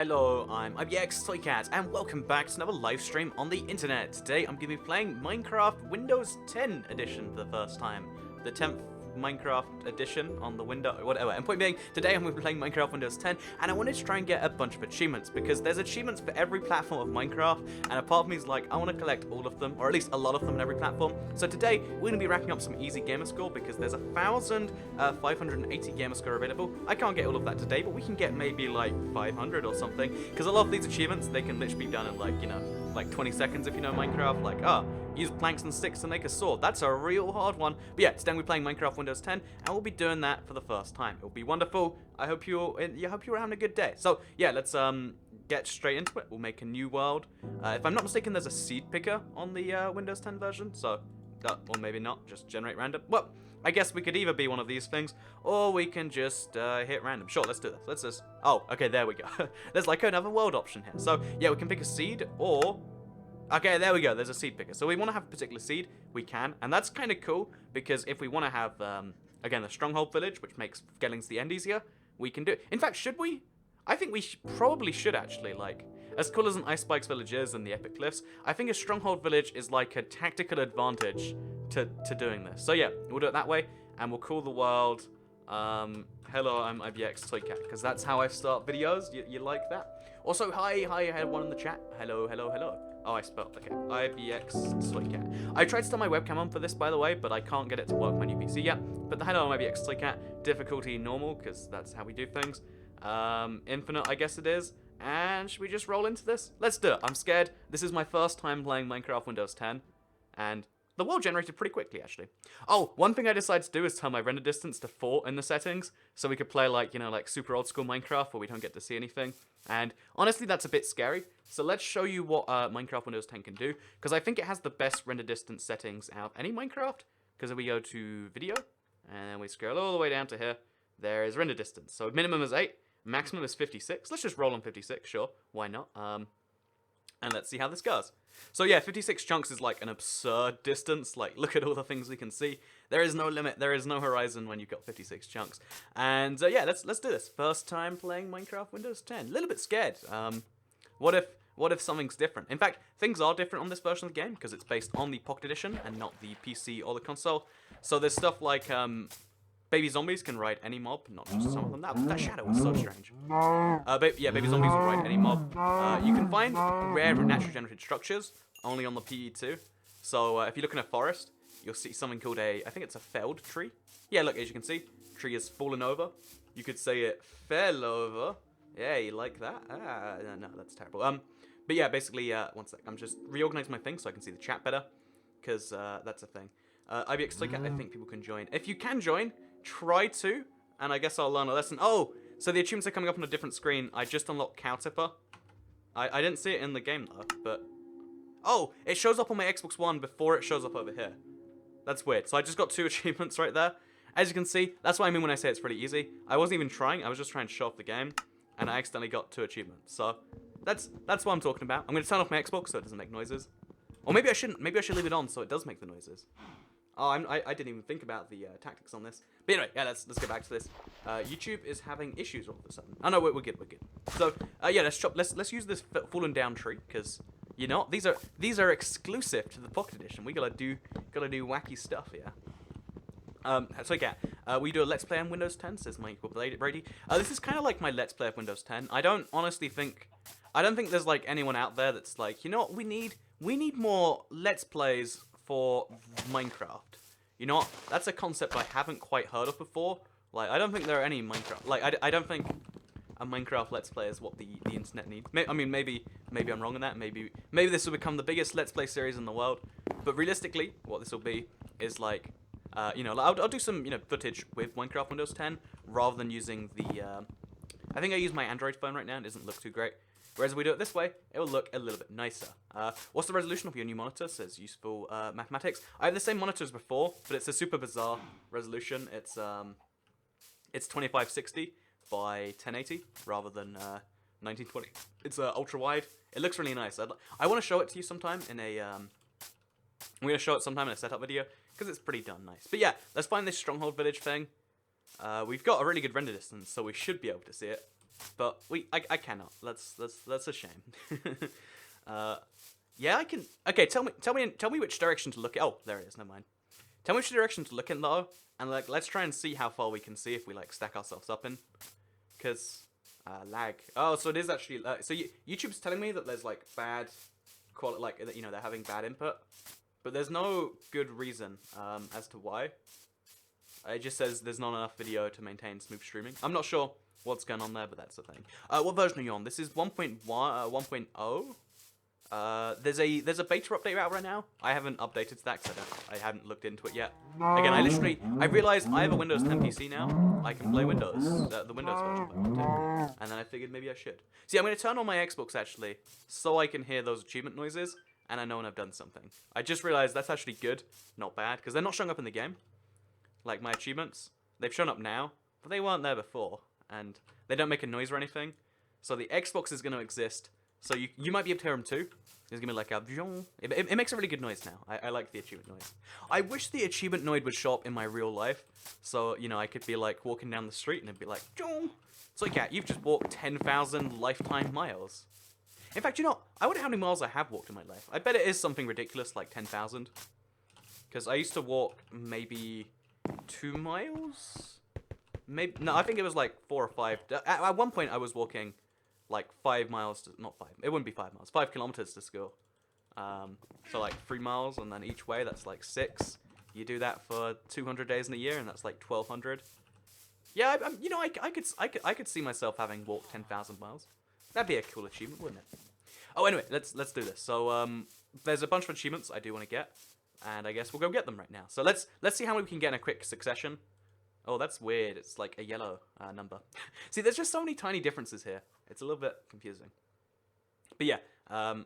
Hello, I'm IBX and welcome back to another live stream on the internet. Today I'm going to be playing Minecraft Windows 10 edition for the first time. The 10th Minecraft edition on the window, whatever. And point being, today I'm going to be playing Minecraft Windows 10, and I wanted to try and get a bunch of achievements, because there's achievements for every platform of Minecraft, and a part of me is like, I want to collect all of them, or at least a lot of them on every platform. So today, we're going to be racking up some easy gamer score, because there's 1,580 gamer score available. I can't get all of that today, but we can get maybe like 500 or something, because a lot of these achievements, they can literally be done in like, like 20 seconds if you know Minecraft, like, use planks and sticks to make a sword. That's a real hard one. But yeah, today we're playing Minecraft Windows 10, and we'll be doing that for the first time. It'll be wonderful. I hope you're having a good day. So yeah, let's get straight into it. We'll make a new world. If I'm not mistaken, there's a seed picker on the Windows 10 version, so or maybe not, just generate random. Well, I guess we could either be one of these things, or we can just hit random. Sure, let's do this. Let's just... Oh, okay, there we go. There's like another world option here. So yeah, we can pick a seed, or... Okay, there we go. There's a seed picker. So we want to have a particular seed. We can. And that's kind of cool, because if we want to have, again, the stronghold village, which makes getting to the end easier, we can do it. In fact, should we? I think we probably should, actually. Like, as cool as an Ice Spikes village is and the epic cliffs, I think a stronghold village is like a tactical advantage to doing this. So yeah, we'll do it that way, and we'll call the world, hello, I'm IBX Toycat, because that's how I start videos. You like that? Also, hi, everyone in the chat. Hello. Oh, I spelled, okay, IBX Toycat. I tried to turn my webcam on for this, by the way, but I can't get it to work on my new PC yet. But the hello, I'm IBX Toycat. Difficulty normal, because that's how we do things. Infinite, I guess it is. And should we just roll into this? Let's do it. I'm scared. This is my first time playing Minecraft Windows 10, and the world generated pretty quickly, actually. Oh, one thing I decided to do is turn my render distance to 4 in the settings, so we could play like, like super old school Minecraft where we don't get to see anything. And honestly, that's a bit scary. So let's show you what Minecraft Windows 10 can do, because I think it has the best render distance settings out of any Minecraft. Because if we go to video, and we scroll all the way down to here, there is render distance. So minimum is 8, maximum is 56. Let's just roll on 56, sure, why not? And let's see how this goes. So yeah, 56 chunks is like an absurd distance. Like, look at all the things we can see. There is no limit. There is no horizon when you've got 56 chunks. And yeah, let's do this. First time playing Minecraft Windows 10. A little bit scared. What if something's different? In fact, things are different on this version of the game, because it's based on the Pocket Edition and not the PC or the console. So there's stuff like baby zombies can ride any mob, not just some of them. That shadow was so strange. Yeah, baby zombies will ride any mob. You can find rare naturally generated structures only on the PE2. So if you look in a forest, you'll see something called I think it's a felled tree. Yeah, look, as you can see, tree has fallen over. You could say it fell over. Yeah, you like that? No, that's terrible. But yeah, basically, one sec. I'm just reorganizing my things so I can see the chat better, because that's a thing. IBX Toycat, I think people can join. If you can join, try to, and I guess I'll learn a lesson. Oh, so the achievements are coming up on a different screen. I just unlocked Cow Tipper. I didn't see it in the game though, but... Oh, it shows up on my Xbox One before it shows up over here. That's weird. So I just got 2 achievements right there. As you can see, that's what I mean when I say it's pretty easy. I wasn't even trying, I was just trying to show off the game, and I accidentally got 2 achievements. So that's what I'm talking about. I'm going to turn off my Xbox so it doesn't make noises. Or maybe I shouldn't. Maybe I should leave it on so it does make the noises. Oh, I didn't even think about the tactics on this. But anyway, yeah, let's get back to this. YouTube is having issues all of a sudden. Oh no, we're good. So yeah, let's use this fallen down tree, because these are exclusive to the Pocket Edition. We gotta do wacky stuff here. So yeah, we do a Let's Play on Windows 10, says Michael Brady. This is kind of like my Let's Play of Windows 10. I don't think there's like anyone out there that's like, you know what, we need more Let's Plays for Minecraft. You know what? That's a concept I haven't quite heard of before. Like, I don't think there are any Minecraft... Like, I don't think a Minecraft Let's Play is what the internet needs. I mean, maybe I'm wrong on that. Maybe this will become the biggest Let's Play series in the world. But realistically, what this will be is like... I'll do some, footage with Minecraft Windows 10, rather than using the... I think I use my Android phone right now, and it doesn't look too great. Whereas if we do it this way, it will look a little bit nicer. What's the resolution of your new monitor? Says useful mathematics. I have the same monitor as before, but it's a super bizarre resolution. It's 2560 by 1080 rather than 1920. It's ultra wide. It looks really nice. I want to show it to you sometime in a. I'm gonna show it sometime in a setup video, because it's pretty darn nice. But yeah, let's find this stronghold village thing. We've got a really good render distance, so we should be able to see it. But I cannot. That's a shame. Yeah, I can. Okay, tell me which direction to look at. Oh, there it is. Never mind. Tell me which direction to look in though, and like let's try and see how far we can see if we like stack ourselves up in. Cause lag. Oh, so it is actually. So YouTube's telling me that there's like bad quality, like you know they're having bad input, but there's no good reason as to why. It just says there's not enough video to maintain smooth streaming. I'm not sure what's going on there, but that's the thing. What version are you on? This is 1.1, 1.0. There's a beta update out right now. I haven't updated to that because I haven't looked into it yet. Again, I realized I have a Windows 10 PC now. I can play Windows, the Windows version if I want to. And then I figured maybe I should. See, I'm going to turn on my Xbox actually, so I can hear those achievement noises, and I know when I've done something. I just realized that's actually good, not bad, because they're not showing up in the game. Like my achievements, they've shown up now, but they weren't there before, and they don't make a noise or anything. So the Xbox is going to exist, so you might be able to hear them too. There's going to be like a... It makes a really good noise now. I like the achievement noise. I wish the achievement noise would show up in my real life, so, you know, I could be like walking down the street and it'd be like... It's like, yeah, you've just walked 10,000 lifetime miles. In fact, you know, I wonder how many miles I have walked in my life. I bet it is something ridiculous, like 10,000. Because I used to walk maybe 2 miles? Maybe no, I think it was like 4 or 5. At one point, I was walking like 5 miles to... Not 5. It wouldn't be 5 miles. 5 kilometers to school. So like 3 miles, and then each way, that's like 6. You do that for 200 days in a year, and that's like 1,200. Yeah, you know, I could see myself having walked 10,000 miles. That'd be a cool achievement, wouldn't it? Oh, anyway, let's do this. So, there's a bunch of achievements I do want to get, and I guess we'll go get them right now. So let's see how many we can get in a quick succession. Oh, that's weird. It's like a yellow number. See, there's just so many tiny differences here. It's a little bit confusing. But yeah, at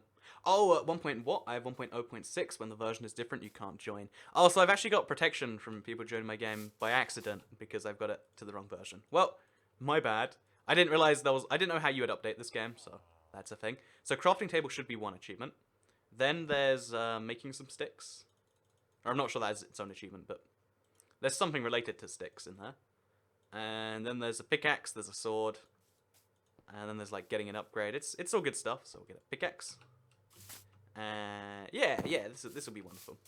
one point, what? I have 1.0.6. When the version is different, you can't join. Oh, so I've actually got protection from people joining my game by accident because I've got it to the wrong version. Well, my bad. I didn't realize I didn't know how you would update this game, so that's a thing. So crafting table should be 1 achievement. Then there's making some sticks. Or I'm not sure that is its own achievement, but there's something related to sticks in there. And then there's a pickaxe, there's a sword. And then there's like getting an upgrade. It's all good stuff, so we'll get a pickaxe. Yeah, this will be wonderful.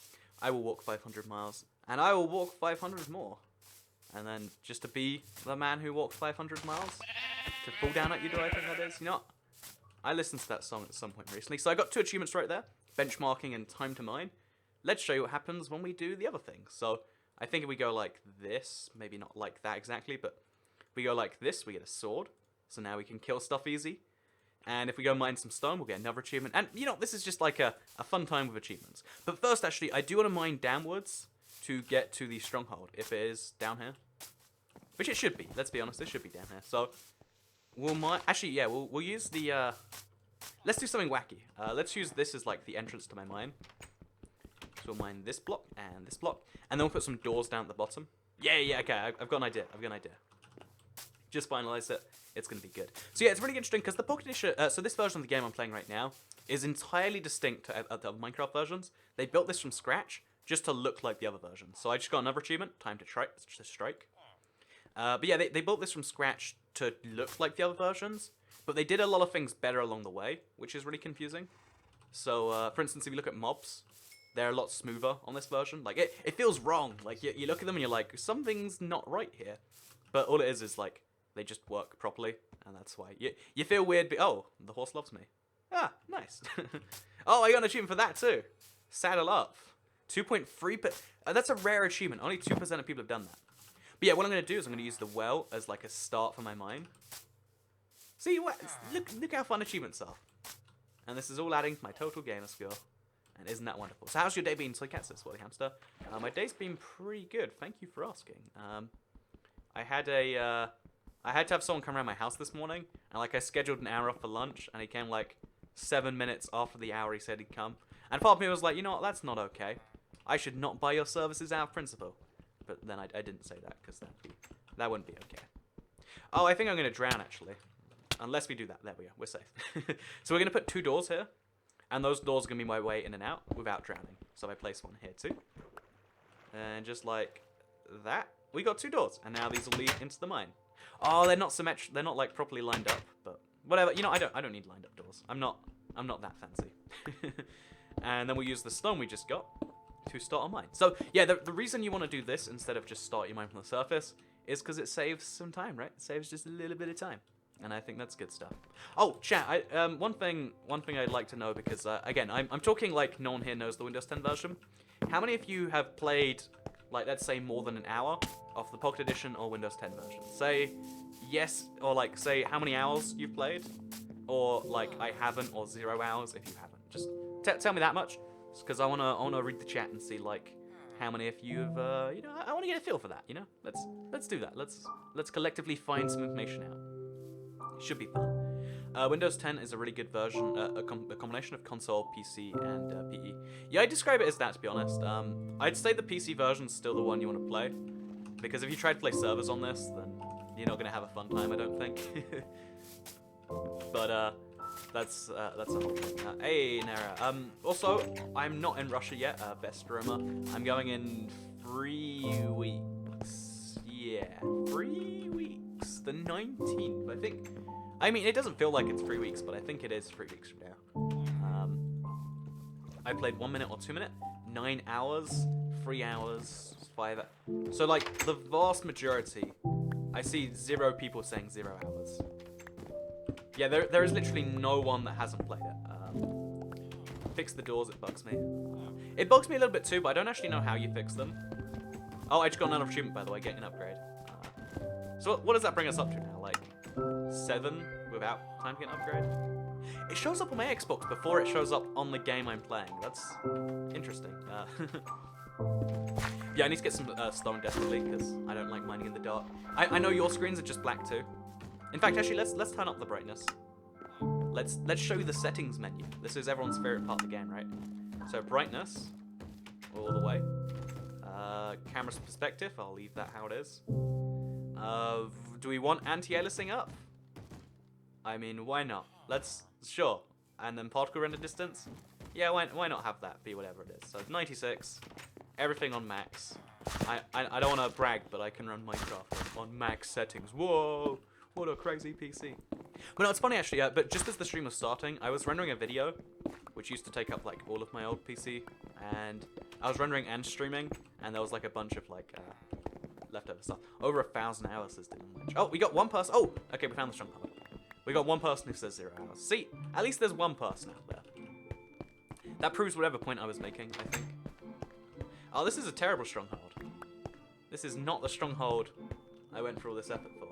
I will walk 500 miles, and I will walk 500 more. And then just to be the man who walked 500 miles, to fall down at you, do I think that is? You know what? I listened to that song at some point recently, so I got 2 achievements right there. Benchmarking and time to mine. Let's show you what happens when we do the other things. So, I think if we go like this, maybe not like that exactly, but if we go like this, we get a sword. So now we can kill stuff easy. And if we go mine some stone, we'll get another achievement. And, you know, this is just like a fun time with achievements. But first, actually, I do want to mine downwards to get to the stronghold, if it is down here. Which it should be. Let's be honest, it should be down here. So, we'll mine... Actually, yeah, we'll use the... Let's do something wacky. Let's use this as, like, the entrance to my mine. So we'll mine this block and this block. And then we'll put some doors down at the bottom. Yeah, okay, I've got an idea. Just finalized it. It's going to be good. So yeah, it's really interesting because the Pocket Edition, so this version of the game I'm playing right now is entirely distinct to the Minecraft versions. They built this from scratch just to look like the other versions. So I just got another achievement, time to strike. But yeah, they built this from scratch to look like the other versions, but they did a lot of things better along the way, which is really confusing. So, for instance, if you look at mobs, they're a lot smoother on this version. Like, it feels wrong. Like, you look at them and you're like, something's not right here. But all it is like, they just work properly, and that's why. You feel weird, but oh, the horse loves me. Ah, nice. Oh, I got an achievement for that too. Saddle up. 2.3, that's a rare achievement. Only 2% of people have done that. But yeah, what I'm going to do is I'm going to use the well as like a start for my mine. See, look how fun achievements are. And this is all adding to my total gamer score. And isn't that wonderful? So how's your day been, Soy Cat says, Swirly Hamster? My day's been pretty good. Thank you for asking. I had to have someone come around my house this morning, and like I scheduled an hour off for lunch, and he came like 7 minutes after the hour he said he'd come. And part of me was like, you know what, that's not okay. I should not buy your services out of principle. But then I didn't say that, because that wouldn't be okay. Oh, I think I'm going to drown, actually. Unless we do that. There we go. We're safe. So we're going to put 2 doors here, and those doors are going to be my way in and out without drowning. So I place one here too. And just like that, we got 2 doors, and now these will lead into the mine. Oh, they're not symmetric. They're not like properly lined up. But whatever. You know, I don't need lined up doors. I'm not that fancy. And then we'll use the stone we just got to start our mine. So yeah, the reason you want to do this instead of just start your mine from the surface is because it saves some time, right? It saves just a little bit of time. And I think that's good stuff. Oh, chat, one thing I'd like to know, because, again, I'm talking like no one here knows the Windows 10 version. How many of you have played, like, let's say more than an hour of the Pocket Edition or Windows 10 version? Say yes, or like, say how many hours you've played. Or, like, I haven't, or 0 hours if you haven't. Just tell me that much, because I wanna read the chat and see, like, how many of you have, you know, I want to get a feel for that, you know? Let's do that. Let's collectively find some information out. Should be fun. Windows 10 is a really good version, a combination of console, PC, and PE. Yeah, I describe it as that, to be honest. I'd say the PC version's still the one you want to play, because if you try to play servers on this, then you're not going to have a fun time, I don't think. But, that's a whole thing. Hey, Nara. Also, I'm not in Russia yet, best rumor. I'm going in 3 weeks. Yeah, 3 weeks. The 19th, I think. I mean, it doesn't feel like it's 3 weeks, but I think it is 3 weeks from now. I played 1 minute or 2 minute, 9 hours, 3 hours, 5 hours. So, like, the vast majority, I see 0 people saying 0 hours. Yeah, there is literally no one that hasn't played it. Fix the doors, it bugs me. It bugs me a little bit too, but I don't actually know how you fix them. Oh, I just got another achievement, by the way, getting an upgrade. So what does that bring us up to now? Like, 7 without time to get an upgrade? It shows up on my Xbox before it shows up on the game I'm playing. That's interesting. Yeah, I need to get some stone desperately, because I don't like mining in the dark. I know your screens are just black too. In fact, actually, let's turn up the brightness. Let's show you the settings menu. This is everyone's favorite part of the game, right? So brightness, all the way. Camera's perspective, I'll leave that how it is. Do we want anti-aliasing up? I mean, why not? Sure. And then particle render distance? Yeah, why not have that be whatever it is? So 96, everything on max. I don't want to brag, but I can run Minecraft on max settings. Whoa! What a crazy PC. But no, it's funny actually, but just as the stream was starting, I was rendering a video, which used to take up like all of my old PC, and I was rendering and streaming, and there was like a bunch of like leftover stuff. Over 1,000 hours this didn't match. Oh, we got one person. Oh, okay, we found the stronghold. We got one person who says 0 hours. See, at least there's one person out there. That proves whatever point I was making, I think. Oh, this is a terrible stronghold. This is not the stronghold I went through all this effort for.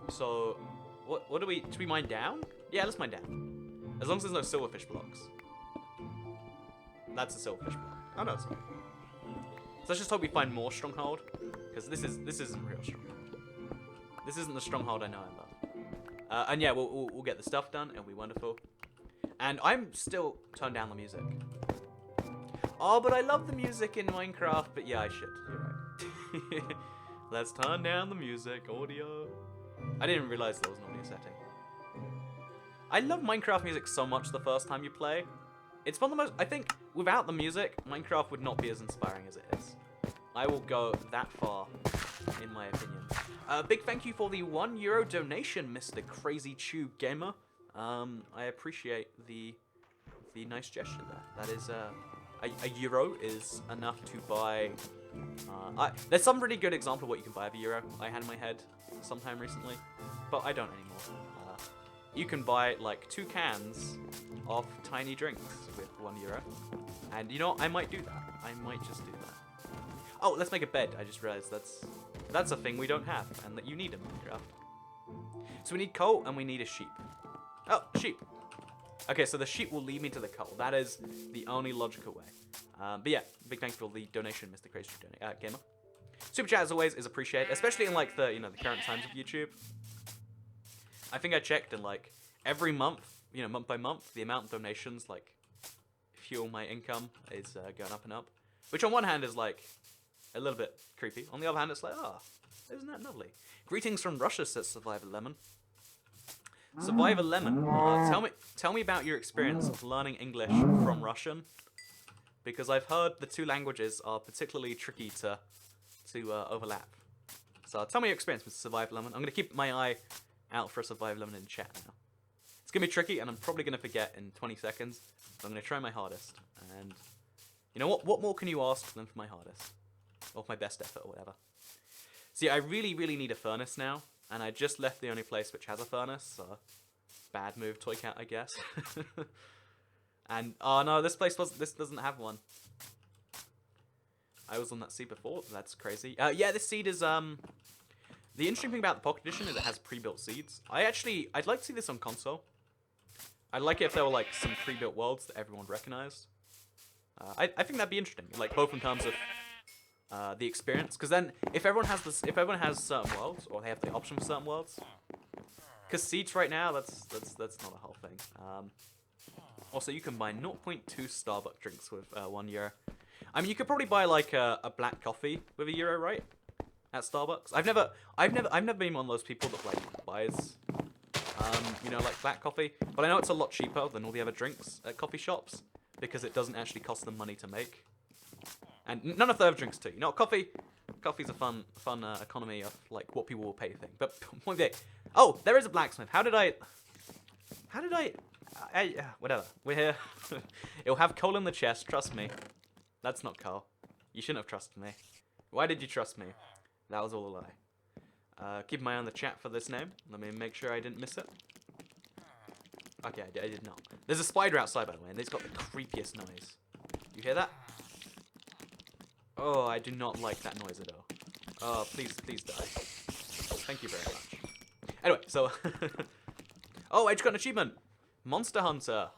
So, what do we mine down? Yeah, let's mine down. As long as there's no silverfish blocks. That's a silverfish block. Oh no, it's not. So let's just hope we find more stronghold, because this isn't real stronghold. This isn't the stronghold I know and love. And yeah, we'll get the stuff done. It'll be wonderful. And I'm still turned down the music. Oh, but I love the music in Minecraft. But yeah, I should. You're right. Let's turn down the music, audio. I didn't realize there was an audio setting. I love Minecraft music so much the first time you play. It's one of the most, I think, without the music, Minecraft would not be as inspiring as it is. I will go that far, in my opinion. Big thank you for the €1 donation, Mr. Crazy Tube Gamer. I appreciate the nice gesture there. That is, a euro is enough to buy. There's some really good example of what you can buy with €1 I had in my head sometime recently, but I don't anymore. You can buy like 2 cans of tiny drinks with €1, and you know what? I might do that. I might just do that. Oh, let's make a bed. I just realized that's a thing we don't have, and that you need in Minecraft. So we need coal and we need a sheep. Oh, sheep. Okay, so the sheep will lead me to the coal. That is the only logical way. But yeah, big thanks for the donation, Mr. Crazy Gamer. Super chat as always is appreciated, especially in like the current times of YouTube. I think I checked, and like every month, month by month, the amount of donations like fuel my income is going up and up. Which on one hand is like a little bit creepy. On the other hand, it's like, isn't that lovely? Greetings from Russia, says Survivor Lemon. Survivor Lemon, tell me about your experience of learning English from Russian, because I've heard the 2 languages are particularly tricky to to overlap. So tell me your experience with survival element. I'm going to keep my eye out for a survival element in chat now. It's going to be tricky, and I'm probably going to forget in 20 seconds. So I'm going to try my hardest. And you know what? What more can you ask than for my hardest? Or my best effort, or whatever. See, I really, really need a furnace now. And I just left the only place which has a furnace. So bad move, Toy Cat, I guess. And, oh no, this doesn't have one. I was on that seed before. That's crazy. Yeah, this seed is, the interesting thing about the Pocket Edition is it has pre-built seeds. I'd like to see this on console. I'd like it if there were, like, some pre-built worlds that everyone recognized. I think that'd be interesting, like, both in terms of, the experience. Because then, if everyone has certain worlds, or they have the option for certain worlds, because seeds right now, that's not a whole thing. Also, you can buy 0.2 Starbucks drinks with €1. I mean, you could probably buy like a black coffee with €1, right? At Starbucks. I've never been one of those people that like buys, you know, like black coffee. But I know it's a lot cheaper than all the other drinks at coffee shops because it doesn't actually cost them money to make. And none of the other drinks too. You know, coffee's a fun economy of like what people will pay thing. But point being, oh, there is a blacksmith. How did I? Whatever. We're here. It'll have coal in the chest. Trust me. That's not coal. You shouldn't have trusted me. Why did you trust me? That was all a lie. Keep an eye on the chat for this name. Let me make sure I didn't miss it. Okay, I did not. There's a spider outside, by the way, and it's got the creepiest noise. You hear that? Oh, I do not like that noise at all. Oh, please die. Thank you very much. Anyway, so... oh, I just got an achievement! Monster Hunter.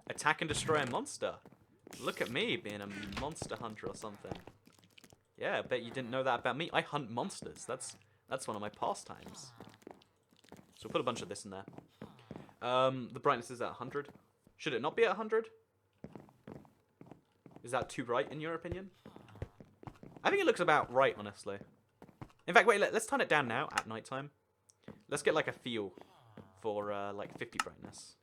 Attack and destroy a monster. Look at me being a monster hunter or something. Yeah, I bet you didn't know that about me. I hunt monsters. That's one of my pastimes. So we'll put a bunch of this in there. The brightness is at 100. Should it not be at 100? Is that too bright in your opinion? I think it looks about right, honestly. In fact, wait, let's turn it down now at nighttime. Let's get like a feel for like 50 brightness.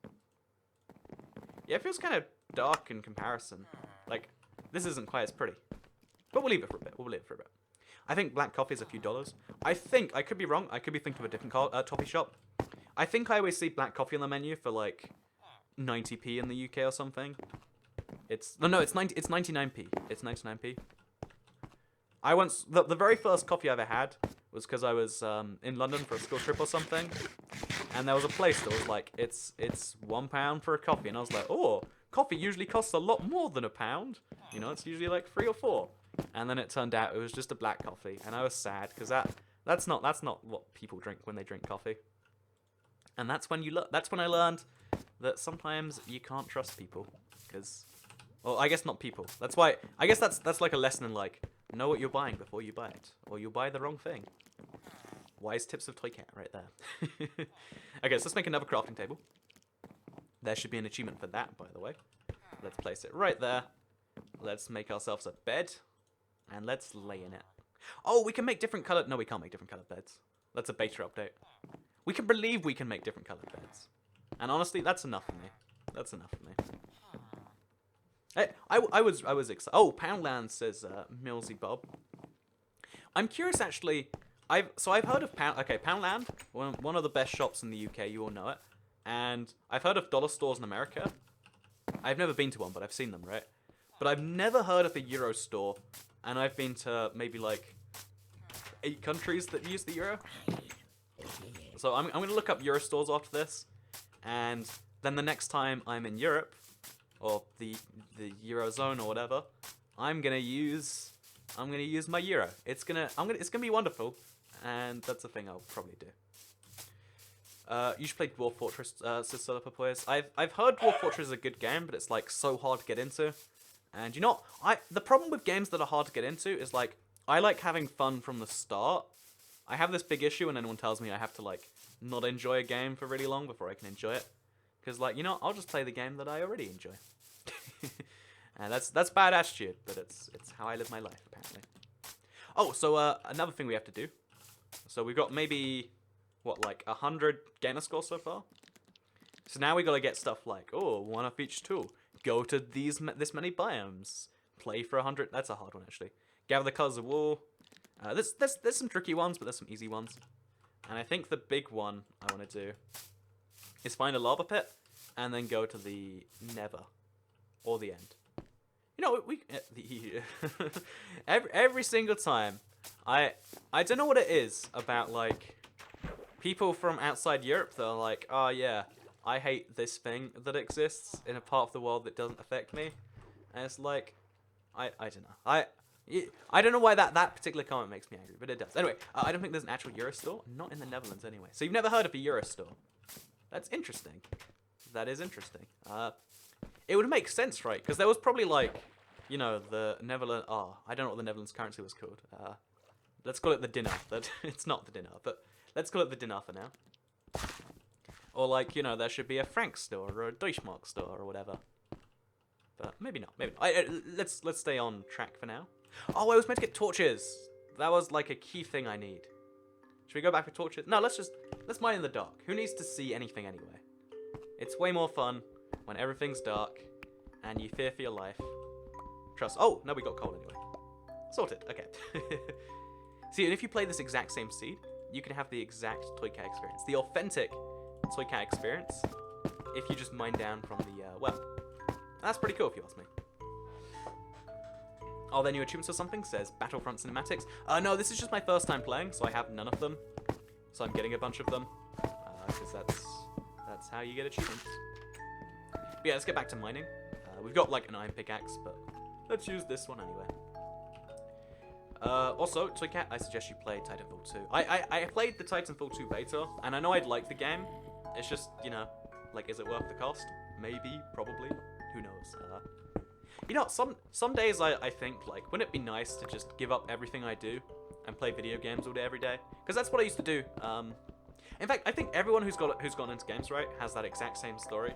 Yeah, it feels kind of dark in comparison. Like, this isn't quite as pretty. But we'll leave it for a bit. I think black coffee is a few dollars. I could be wrong. I could be thinking of a different toffee shop. I think I always see black coffee on the menu for like 90p in the UK or something. It's 99p. It's 99p. The very first coffee I ever had was because I was in London for a school trip or something, and there was a place that was like, it's £1 for a coffee, and I was like, oh, coffee usually costs a lot more than £1. You know, it's usually like 3 or 4. And then it turned out it was just a black coffee, and I was sad because that's not what people drink when they drink coffee. And that's when I learned that sometimes you can't trust people, because, well, I guess not people. That's why I guess that's like a lesson in like, know what you're buying before you buy it, or you'll buy the wrong thing. Wise tips of Toy Cat right there. Okay, so let's make another crafting table. There should be an achievement for that, by the way. Let's place it right there. Let's make ourselves a bed, and let's lay in it. Oh, we can make different colored... No, we can't make different colored beds. That's a beta update. We can believe we can make different colored beds. And honestly, that's enough for me. That's enough for me. Hey, I was excited. Oh, Poundland says Millsy Bob. I'm curious, actually. I've heard of Poundland, one of the best shops in the UK. You all know it. And I've heard of dollar stores in America. I've never been to one, but I've seen them, right? But I've never heard of a Euro store. And I've been to maybe like 8 countries that use the euro. So I'm going to look up Euro stores after this. And then the next time I'm in Europe, or the Eurozone or whatever, I'm gonna use my euro. It's gonna be wonderful, and that's a thing I'll probably do. You should play Dwarf Fortress, says Solar Players. I've heard Dwarf Fortress is a good game, but it's like so hard to get into. And you know, the problem with games that are hard to get into is like I like having fun from the start. I have this big issue when anyone tells me I have to like not enjoy a game for really long before I can enjoy it. Because, like, you know, I'll just play the game that I already enjoy. And that's bad attitude, but it's how I live my life, apparently. Oh, so another thing we have to do. So we've got maybe, what, like 100 gamer scores so far? So now we got to get stuff like, oh, 1 of each tool. Go to this many biomes. Play for 100. That's a hard one, actually. Gather the colors of wool. There's some tricky ones, but there's some easy ones. And I think the big one I want to do is find a lava pit and then go to the Nether or the end. You know, every single time, I don't know what it is about like people from outside Europe that are like, oh yeah, I hate this thing that exists in a part of the world that doesn't affect me, and it's like, I don't know, I don't know why that particular comment makes me angry, but it does. Anyway, I don't think there's an actual Euro store, not in the Netherlands anyway. So you've never heard of a Euro store? That's interesting. That is interesting. It would make sense, right? Because there was probably like, you know, the Netherlands. Oh, I don't know what the Netherlands currency was called. Let's call it the dinar. It's not the dinar, but let's call it the dinar for now. Or like, you know, there should be a franc store or a Deutschmark store or whatever. But maybe not. Maybe not. Let's stay on track for now. Oh, I was meant to get torches. That was like a key thing I need. Should we go back for torches? No, let's mine in the dark. Who needs to see anything anyway? It's way more fun when everything's dark and you fear for your life. Trust. Oh, no, we got coal anyway. Sorted. Okay. See, and if you play this exact same seed, you can have the exact Toy Cat experience. The authentic Toy Cat experience if you just mine down from the well. That's pretty cool if you ask me. Are there new achievements or something? Says Battlefront cinematics. No, this is just my first time playing, so I have none of them. So I'm getting a bunch of them. Because that's how you get achievements. But yeah, let's get back to mining. We've got like an iron pickaxe, but let's use this one anyway. Also, Toy Cat, I suggest you play Titanfall 2. I played the Titanfall 2 beta, and I know I'd like the game. It's just, you know, like, is it worth the cost? Maybe, probably. Who knows? You know, some days I think, like, wouldn't it be nice to just give up everything I do and play video games all day, every day? Because that's what I used to do. In fact, I think everyone who's gone into games, right, has that exact same story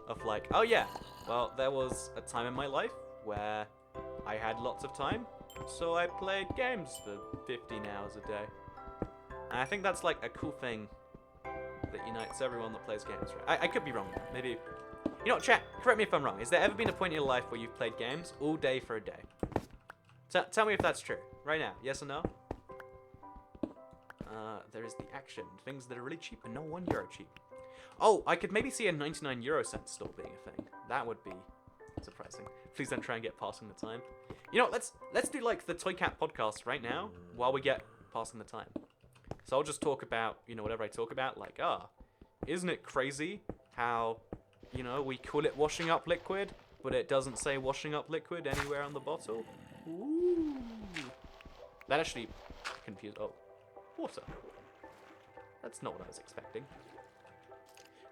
of like, oh yeah, well, there was a time in my life where I had lots of time, so I played games for 15 hours a day. And I think that's like a cool thing that unites everyone that plays games, right? I could be wrong. Maybe, you know, chat, correct me if I'm wrong. Has there ever been a point in your life where you've played games all day for a day? Tell me if that's true. Right now, yes or no? There is the action. Things that are really cheap and no €1 cheap. Oh, I could maybe see a 99€ store being a thing. That would be surprising. Please don't try and get passing the time. You know, let's do like the Toy Cat podcast right now while we get passing the time. So I'll just talk about, you know, whatever I talk about, like, isn't it crazy how, you know, we call it washing up liquid, but it doesn't say washing up liquid anywhere on the bottle? Ooh. That actually confused. Oh, water. That's not what I was expecting.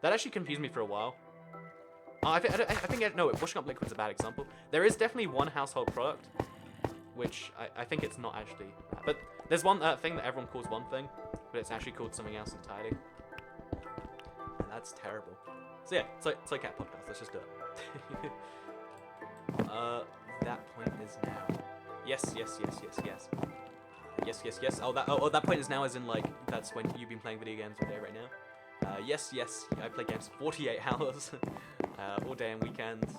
That actually confused me for a while. I think no, washing up liquid is a bad example. There is definitely one household product, which I think it's not actually that. But there's one thing that everyone calls one thing, but it's actually called something else entirely. And that's terrible. So yeah, it's like Cat Podcast. Let's just do it. That point is now. Yes. Yes. Oh, that point is now, as in like that's when you've been playing video games all day right now. Yes. I play games 48 hours all day and weekends,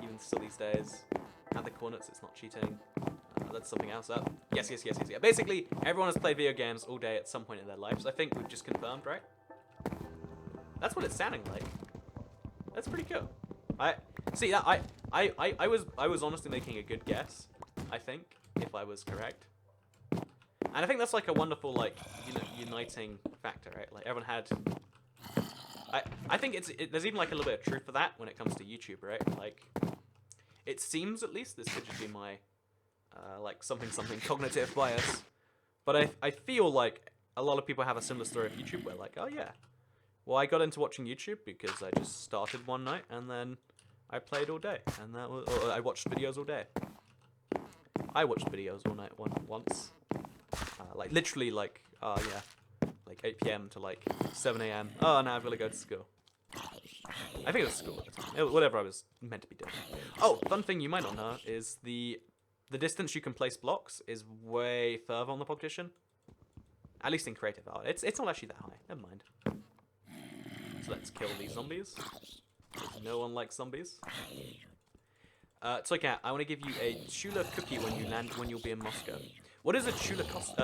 even still these days. At the corners, it's not cheating. That's something else up. Yes. Basically, everyone has played video games all day at some point in their lives. I think we've just confirmed, right? That's what it's sounding like. That's pretty cool. I was honestly making a good guess. I think if I was correct. And I think that's like a wonderful, like, you know, uniting factor, right? Like everyone had. I think there's even like a little bit of truth for that when it comes to YouTube, right? Like, it seems at least this could just be my, like something cognitive bias, but I feel like a lot of people have a similar story of YouTube where like, oh yeah, well I got into watching YouTube because I just started one night and then I played all day, and that was, or I watched videos all day. I watched videos all night once. Like literally like, like 8 PM to like 7 AM. Oh, now I've got to go to school. I think it was school at the time. Whatever I was meant to be doing. Oh, fun thing you might not know is the distance you can place blocks is way further on the competition. At least in creative art. It's not actually that high. Never mind. So let's kill these zombies. No one likes zombies. Toy Cat, I want to give you a Chula cookie when you'll be in Moscow. What is a chula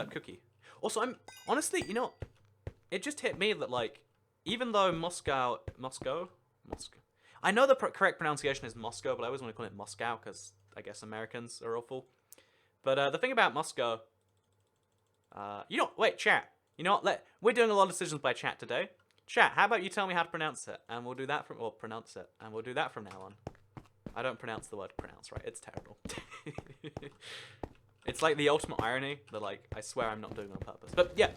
cookie? Also, I'm honestly, you know, it just hit me that like, even though Moscow, I know the correct pronunciation is Moscow, but I always want to call it Moscow because I guess Americans are awful. But the thing about Moscow, you know, wait, chat. You know what? We're doing a lot of decisions by chat today. Chat, how about you tell me how to pronounce it, and we'll do that from, or pronounce it, and we'll do that from now on. I don't pronounce the word pronounce right. It's terrible. It's like the ultimate irony that like I swear I'm not doing it on purpose. But yeah,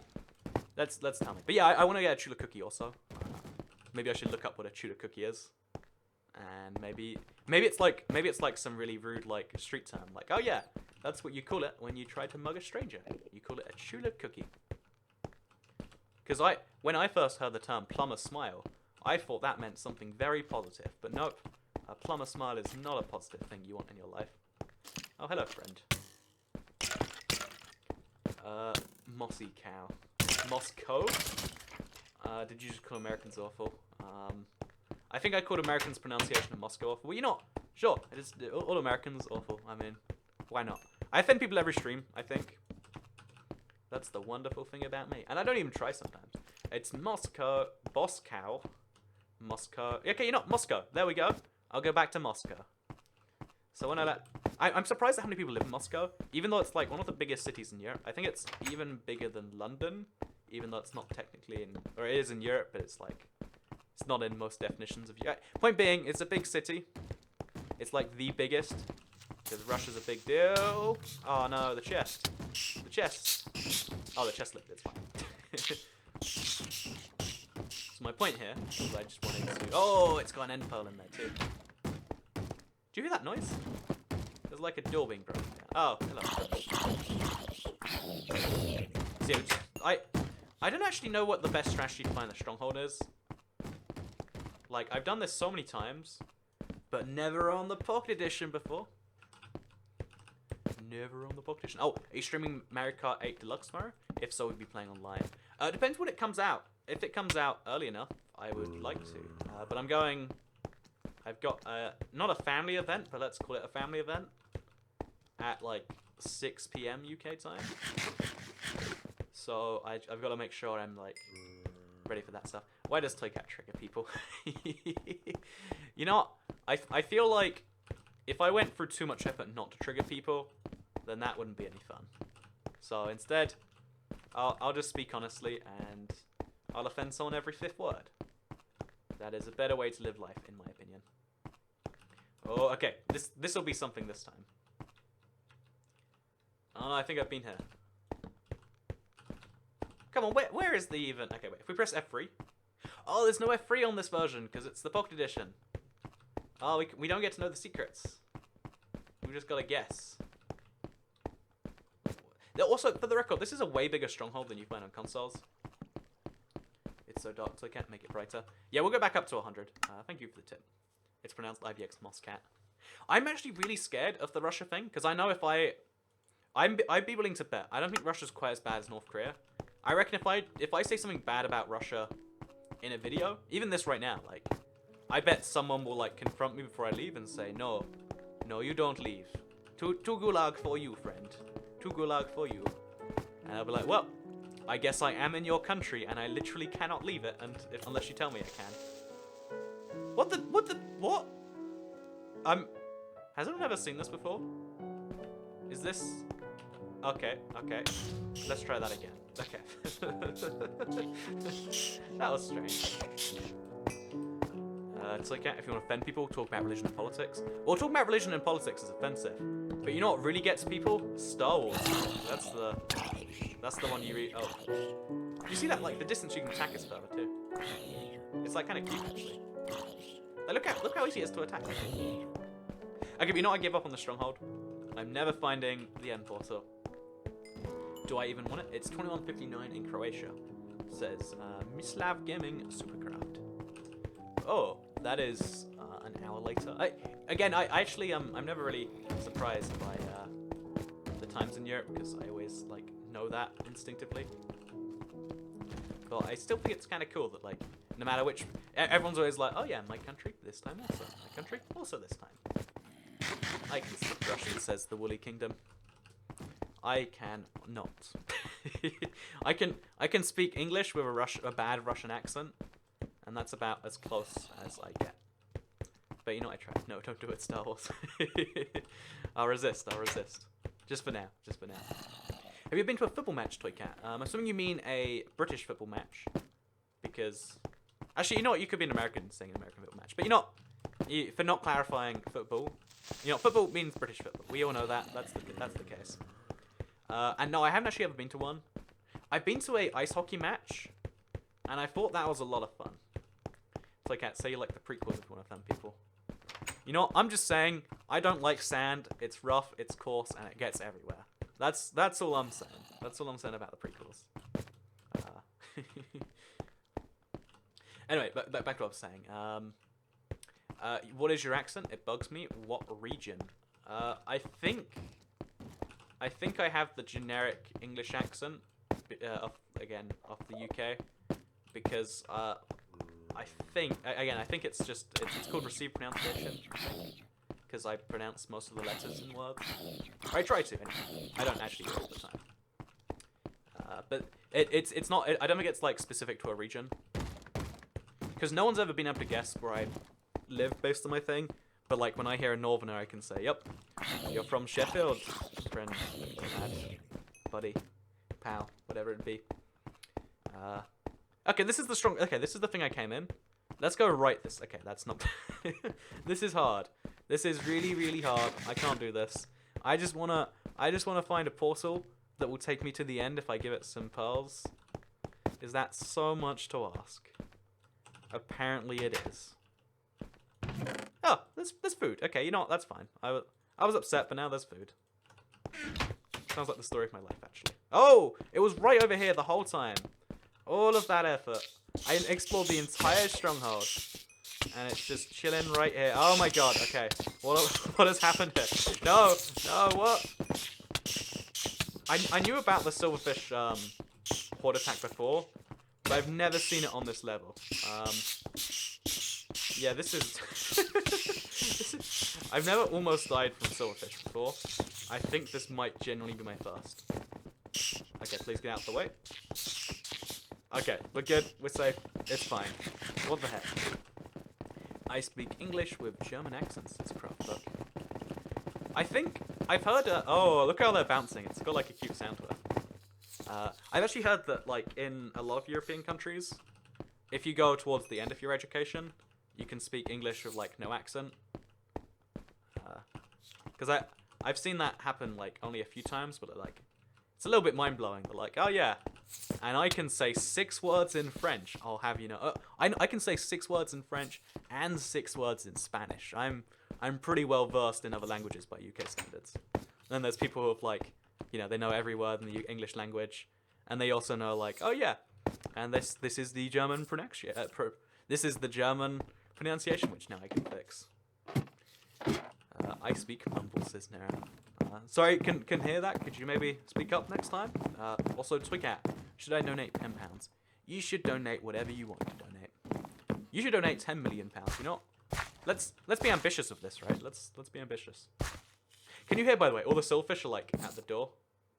let's tell me. But yeah, I want to get a chula cookie also. Maybe I should look up what a chula cookie is, and maybe it's like some really rude like street term. Like, oh yeah, that's what you call it when you try to mug a stranger. You call it a chula cookie. Because when I first heard the term plumber smile, I thought that meant something very positive. But nope, a plumber smile is not a positive thing you want in your life. Oh, hello, friend. Mossy cow. Moscow? Did you just call Americans awful? I think I called Americans' pronunciation of Moscow awful. Well, you know, sure, it is all Americans awful. I mean, why not? I offend people every stream, I think. That's the wonderful thing about me. And I don't even try sometimes. It's Moscow, Boscow, Moscow. Okay, you know, Moscow. There we go. I'll go back to Moscow. So when I'm surprised at how many people live in Moscow, even though it's like one of the biggest cities in Europe. I think it's even bigger than London, even though it's not technically in, or it is in Europe, but it's like, it's not in most definitions of Europe. Point being, it's a big city. It's like the biggest, because Russia's a big deal. Oh no, the chest. The chest. Oh, the chest lifted, it's fine. So my point here is I just wanted to, oh, it's got an end pearl in there too. Do you hear that noise? There's like a door being broken down. Oh, hello. See, I don't actually know what the best strategy to find the stronghold is. Like, I've done this so many times, but never on the Pocket Edition before. Never on the Pocket Edition. Oh, are you streaming Mario Kart 8 Deluxe tomorrow? If so, we'd be playing online. Depends when it comes out. If it comes out early enough, I would like to. But I'm going... I've got, not a family event, but let's call it a family event. At like 6 PM UK time. So I've got to make sure I'm like ready for that stuff. Why does Toycat trigger people? You know what? I feel like if I went through too much effort not to trigger people, then that wouldn't be any fun. So instead, I'll just speak honestly and I'll offend someone every 5th word. That is a better way to live life, in my opinion. Oh, okay. This will be something this time. Oh, no, I think I've been here. Come on, where is the even... Okay, wait. If we press F3... Oh, there's no F3 on this version, because it's the Pocket Edition. Oh, we don't get to know the secrets. We just gotta guess. Also, for the record, this is a way bigger stronghold than you find on consoles. It's so dark, so I can't make it brighter. Yeah, we'll go back up to 100. Thank you for the tip. It's pronounced IBX Moscat. I'm actually really scared of the Russia thing, because I know if I'd be willing to bet. I don't think Russia's quite as bad as North Korea. I reckon if I say something bad about Russia in a video, even this right now, like, I bet someone will like confront me before I leave and say, no, you don't leave. Too gulag for you, friend. Too gulag for you. And I'll be like, well, I guess I am in your country and I literally cannot leave it unless you tell me I can. What? Has anyone ever seen this before? Is this... Okay. Let's try that again. Okay. That was strange. It's like, if you want to offend people, talk about religion and politics. Or talk about religion and politics is offensive. But you know what really gets people? Star Wars. That's the one you read. Oh. You see that? Like, the distance you can attack is further, too. It's, like, kind of cute, actually. Like, look how easy it is to attack. Okay, but you know what? I give up on the stronghold. I'm never finding the end portal. Do I even want it? It's 21:59 in Croatia. It says, Mislav Gaming Supercraft. Oh, that is an hour later. I actually, I'm never really surprised by the times in Europe, because I always, like, know that instinctively. But I still think it's kind of cool that, like, no matter which... Everyone's always like, oh yeah, my country, this time also. My country, also this time. I can speak Russian, says the Woolly Kingdom. I can not. I can speak English with a bad Russian accent, and that's about as close as I get. But you know, I tried. No, don't do it, Star Wars. I'll resist. I'll resist. Just for now. Just for now. Have you been to a football match, Toy Cat? I'm assuming you mean a British football match, because actually, you know what? You could be an American saying an American football match, but you're not. For not clarifying football, you know, football means British football. We all know that. That's the case. And no, I haven't actually ever been to one. I've been to a ice hockey match, and I thought that was a lot of fun. Toy Cat, say you like the prequel if one of them people. You know, I'm just saying, I don't like sand. It's rough, it's coarse, and it gets everywhere. That's all I'm saying. That's all I'm saying about the prequels. Anyway, back to what I was saying. What is your accent? It bugs me. What region? I think I have the generic English accent, off the UK, because I think it's called received pronunciation, because I pronounce most of the letters in words. Or I try to. Anyway. I don't actually do it all the time. But it's not. I don't think it's like specific to a region, because no one's ever been able to guess where I live based on my thing. But like when I hear a northerner, I can say, "Yep, you're from Sheffield, friend, lad, buddy, pal, whatever it be." Okay, this is the strong. Okay, this is the thing I came in. Let's go right this. Okay, that's not. This is hard. This is really, really hard. I can't do this. I just wanna find a portal that will take me to the end if I give it some pearls. Is that so much to ask? Apparently it is. Oh, there's food. Okay, you know what? That's fine. I was upset, but now there's food. Sounds like the story of my life, actually. Oh, it was right over here the whole time. All of that effort. I explored the entire stronghold, and it's just chilling right here. Oh my god. Okay, what has happened here? No, what? I knew about the silverfish horde attack before, but I've never seen it on this level. Yeah, this is... I've never almost died from silverfish before. I think this might genuinely be my first. Okay, please get out of the way. Okay, we're good. We're safe. It's fine. What the heck? I speak English with German accents. It's a craft book. I think I've heard... oh, look how they're bouncing. It's got like a cute sound to it. I've actually heard that like in a lot of European countries, if you go towards the end of your education, you can speak English with like no accent. Because I've seen that happen like only a few times, but like it's a little bit mind blowing. But like, oh yeah, and I can say 6 words in French. I'll have you know, I can say 6 words in French and 6 words in Spanish. I'm pretty well versed in other languages by UK standards. And then there's people who have like, you know, they know every word in the English language, and they also know like, oh yeah, and this is the German pronunciation. This is the German pronunciation, which now I can fix. I speak mumble, says Nara. Sorry, can hear that? Could you maybe speak up next time? Also, Twigcat, should I donate £10? You should donate whatever you want to donate. You should donate £10 million. You know what? Let's be ambitious with this, right? Let's be ambitious. Can you hear, by the way, all the silverfish are like at the door,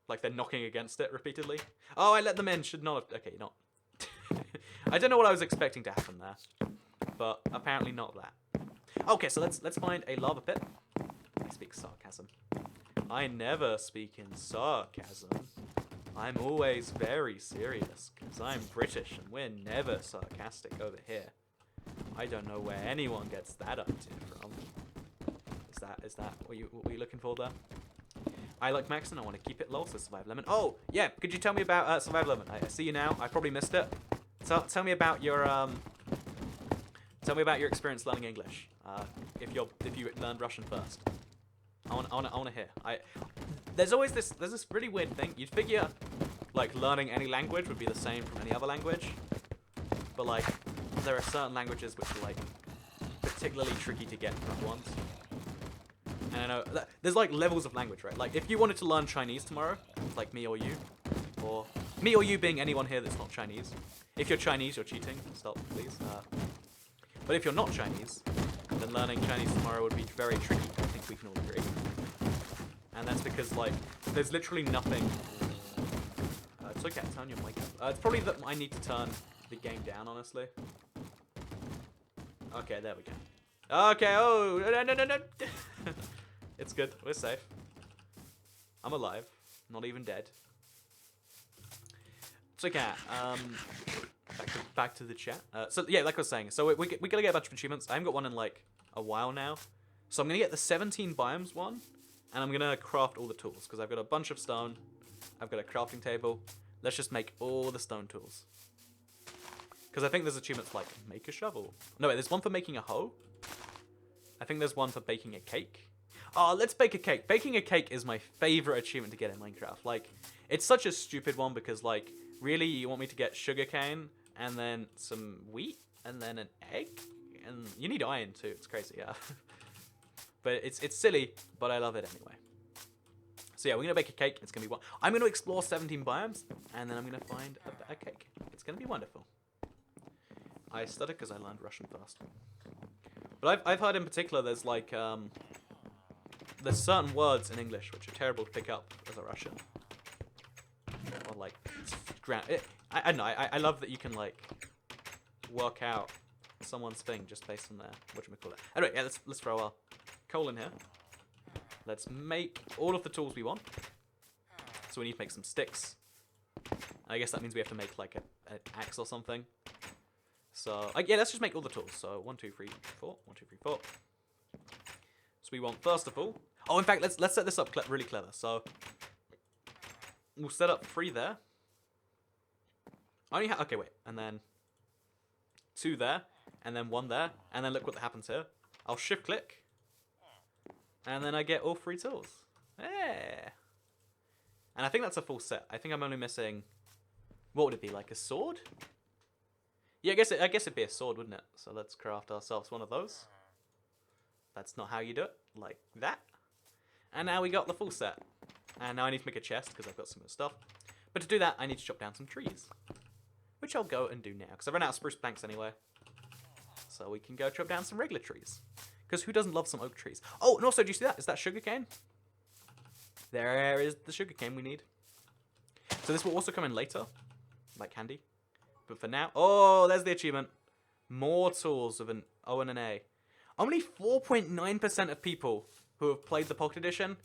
like they're knocking against it repeatedly. Oh, I let them in. Should not have. Okay, not. I don't know what I was expecting to happen there, but apparently not that. Okay, so let's find a lava pit. I speak sarcasm. I never speak in sarcasm. I'm always very serious, because I'm British and we're never sarcastic over here. I don't know where anyone gets that up to from. Is that what you looking for there? I like Max and I want to keep it low, so Survival Lemon. Oh, yeah, could you tell me about Survival Lemon? I see you now. I probably missed it. Tell me about your experience learning English. If you learned Russian first. I want to hear. There's this really weird thing. You'd figure like learning any language would be the same from any other language, but like there are certain languages which are like particularly tricky to get from ones. And I know there's like levels of language, right? Like if you wanted to learn Chinese tomorrow, like me or you being anyone here that's not Chinese. If you're Chinese, you're cheating. Stop, please. But if you're not Chinese, then learning Chinese tomorrow would be very tricky. I think we can all agree. And that's because like There's literally nothing. It's okay, turn your mic up. It's probably that I need to turn the game down, honestly. Okay, there we go. Okay, oh, no. It's good, we're safe. I'm alive, not even dead. It's okay, back to the chat. So, yeah, like I was saying, so we gotta get a bunch of achievements. I haven't got one in, like, a while now. So I'm gonna get the 17 biomes one, and I'm gonna craft all the tools, because I've got a bunch of stone, I've got a crafting table. Let's just make all the stone tools. Because I think there's achievements like, make a shovel. No, wait, there's one for making a hoe. I think there's one for baking a cake. Oh, let's bake a cake. Baking a cake is my favorite achievement to get in Minecraft. Like, it's such a stupid one because, like, really, you want me to get sugarcane, and then some wheat, and then an egg? And you need iron, too. It's crazy, yeah. But it's silly, but I love it anyway. So yeah, we're going to bake a cake. It's going to be one. I'm going to explore 17 biomes, and then I'm going to find a cake. It's going to be wonderful. I stuttered because I learned Russian first. But I've heard in particular there's like, there's certain words in English which are terrible to pick up as a Russian. Or like, I don't know, I love that you can like, work out someone's thing just based on their, whatchamacallit. Anyway, yeah, let's throw our coal in here. Let's make all of the tools we want. So we need to make some sticks. I guess that means we have to make like an axe or something. So, yeah, let's just make all the tools. So, 1, 2, 3, 4. 1, 2, 3, 4. So we want, first of all... Oh, in fact, let's set this up really clever. So, we'll set up 3 there. I only have... Okay, wait. And then 2 there. And then 1 there. And then look what happens here. I'll shift-click. And then I get all 3 tools. Yeah. And I think that's a full set. I think I'm only missing... What would it be? Like a sword? Yeah, I guess it'd be a sword, wouldn't it? So let's craft ourselves one of those. That's not how you do it. Like that. And now we got the full set. And now I need to make a chest because I've got some of the stuff. But to do that, I need to chop down some trees. Which I'll go and do now. Because I've run out of spruce planks anyway. So we can go chop down some regular trees. Because who doesn't love some oak trees? Oh, and also, do you see that? Is that sugarcane? There is the sugarcane we need. So this will also come in later. Like candy. But for now, oh, there's the achievement. More tools with an O and an A. Only 4.9% of people who have played the Pocket Edition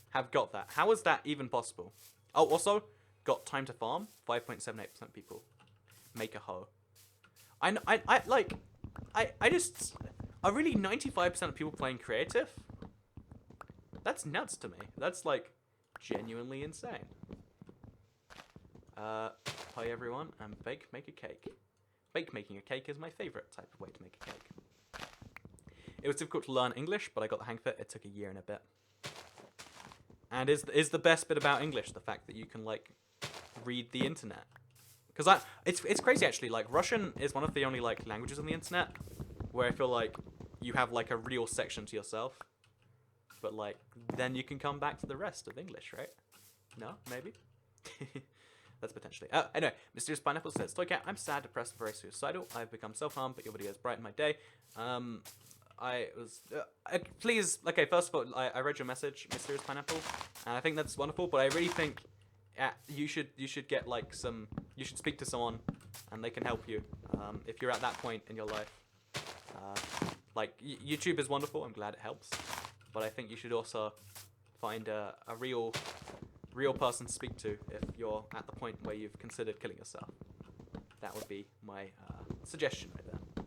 have got that. How is that even possible? Oh, also, got time to farm. 5.78% people make a hoe. Are really 95% of people playing creative? That's nuts to me. That's like genuinely insane. Hi everyone, and make a cake. Making a cake is my favourite type of way to make a cake. It was difficult to learn English, but I got the hang of it. It took a year and a bit. And is the best bit about English the fact that you can like read the internet? Because it's crazy actually. Like Russian is one of the only like languages on the internet where I feel like you have like a real section to yourself, but like then you can come back to the rest of English, right? No, maybe. That's potentially. Anyway, Mysterious Pineapple says, Toy Cat, I'm sad, depressed, very suicidal. I've become self-harmed, but your videos brighten my day. Please, okay, first of all, I read your message, Mysterious Pineapple, and I think that's wonderful, but I really think you should get, like, you should speak to someone, and they can help you, if you're at that point in your life. Like, YouTube is wonderful, I'm glad it helps, but I think you should also find a real person to speak to if you're at the point where you've considered killing yourself. That would be my suggestion right there.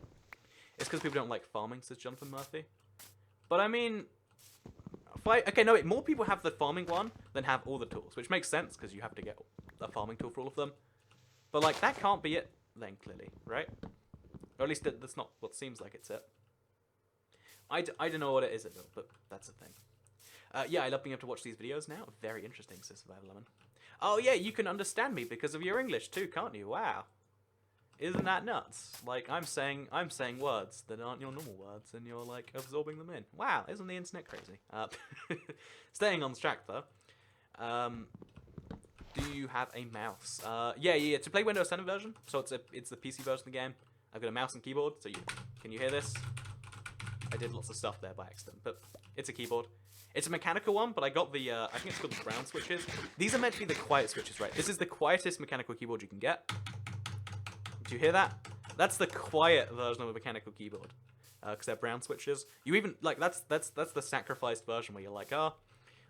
It's because people don't like farming, says Jonathan Murphy. But I mean, okay, no, wait, more people have the farming one than have all the tools, which makes sense because you have to get a farming tool for all of them. But like, that can't be it then, clearly, right? Or at least that's not what seems like it's it. I don't know what it is, but that's the thing. Yeah, I love being able to watch these videos now. Very interesting, says Survivor Lemon. Oh yeah, you can understand me because of your English too, can't you? Wow. Isn't that nuts? Like, I'm saying words that aren't your normal words, and you're, like, absorbing them in. Wow, isn't the internet crazy? Staying on track, though. Do you have a mouse? Yeah, to play Windows 10 version, so it's the PC version of the game. I've got a mouse and keyboard, so can you hear this? I did lots of stuff there by accident, but it's a keyboard. It's a mechanical one, but I got the, I think it's called the brown switches. These are meant to be the quiet switches, right? This is the quietest mechanical keyboard you can get. Do you hear that? That's the quiet version of a mechanical keyboard. Because they're brown switches. You even, like, that's the sacrificed version where you're like, oh,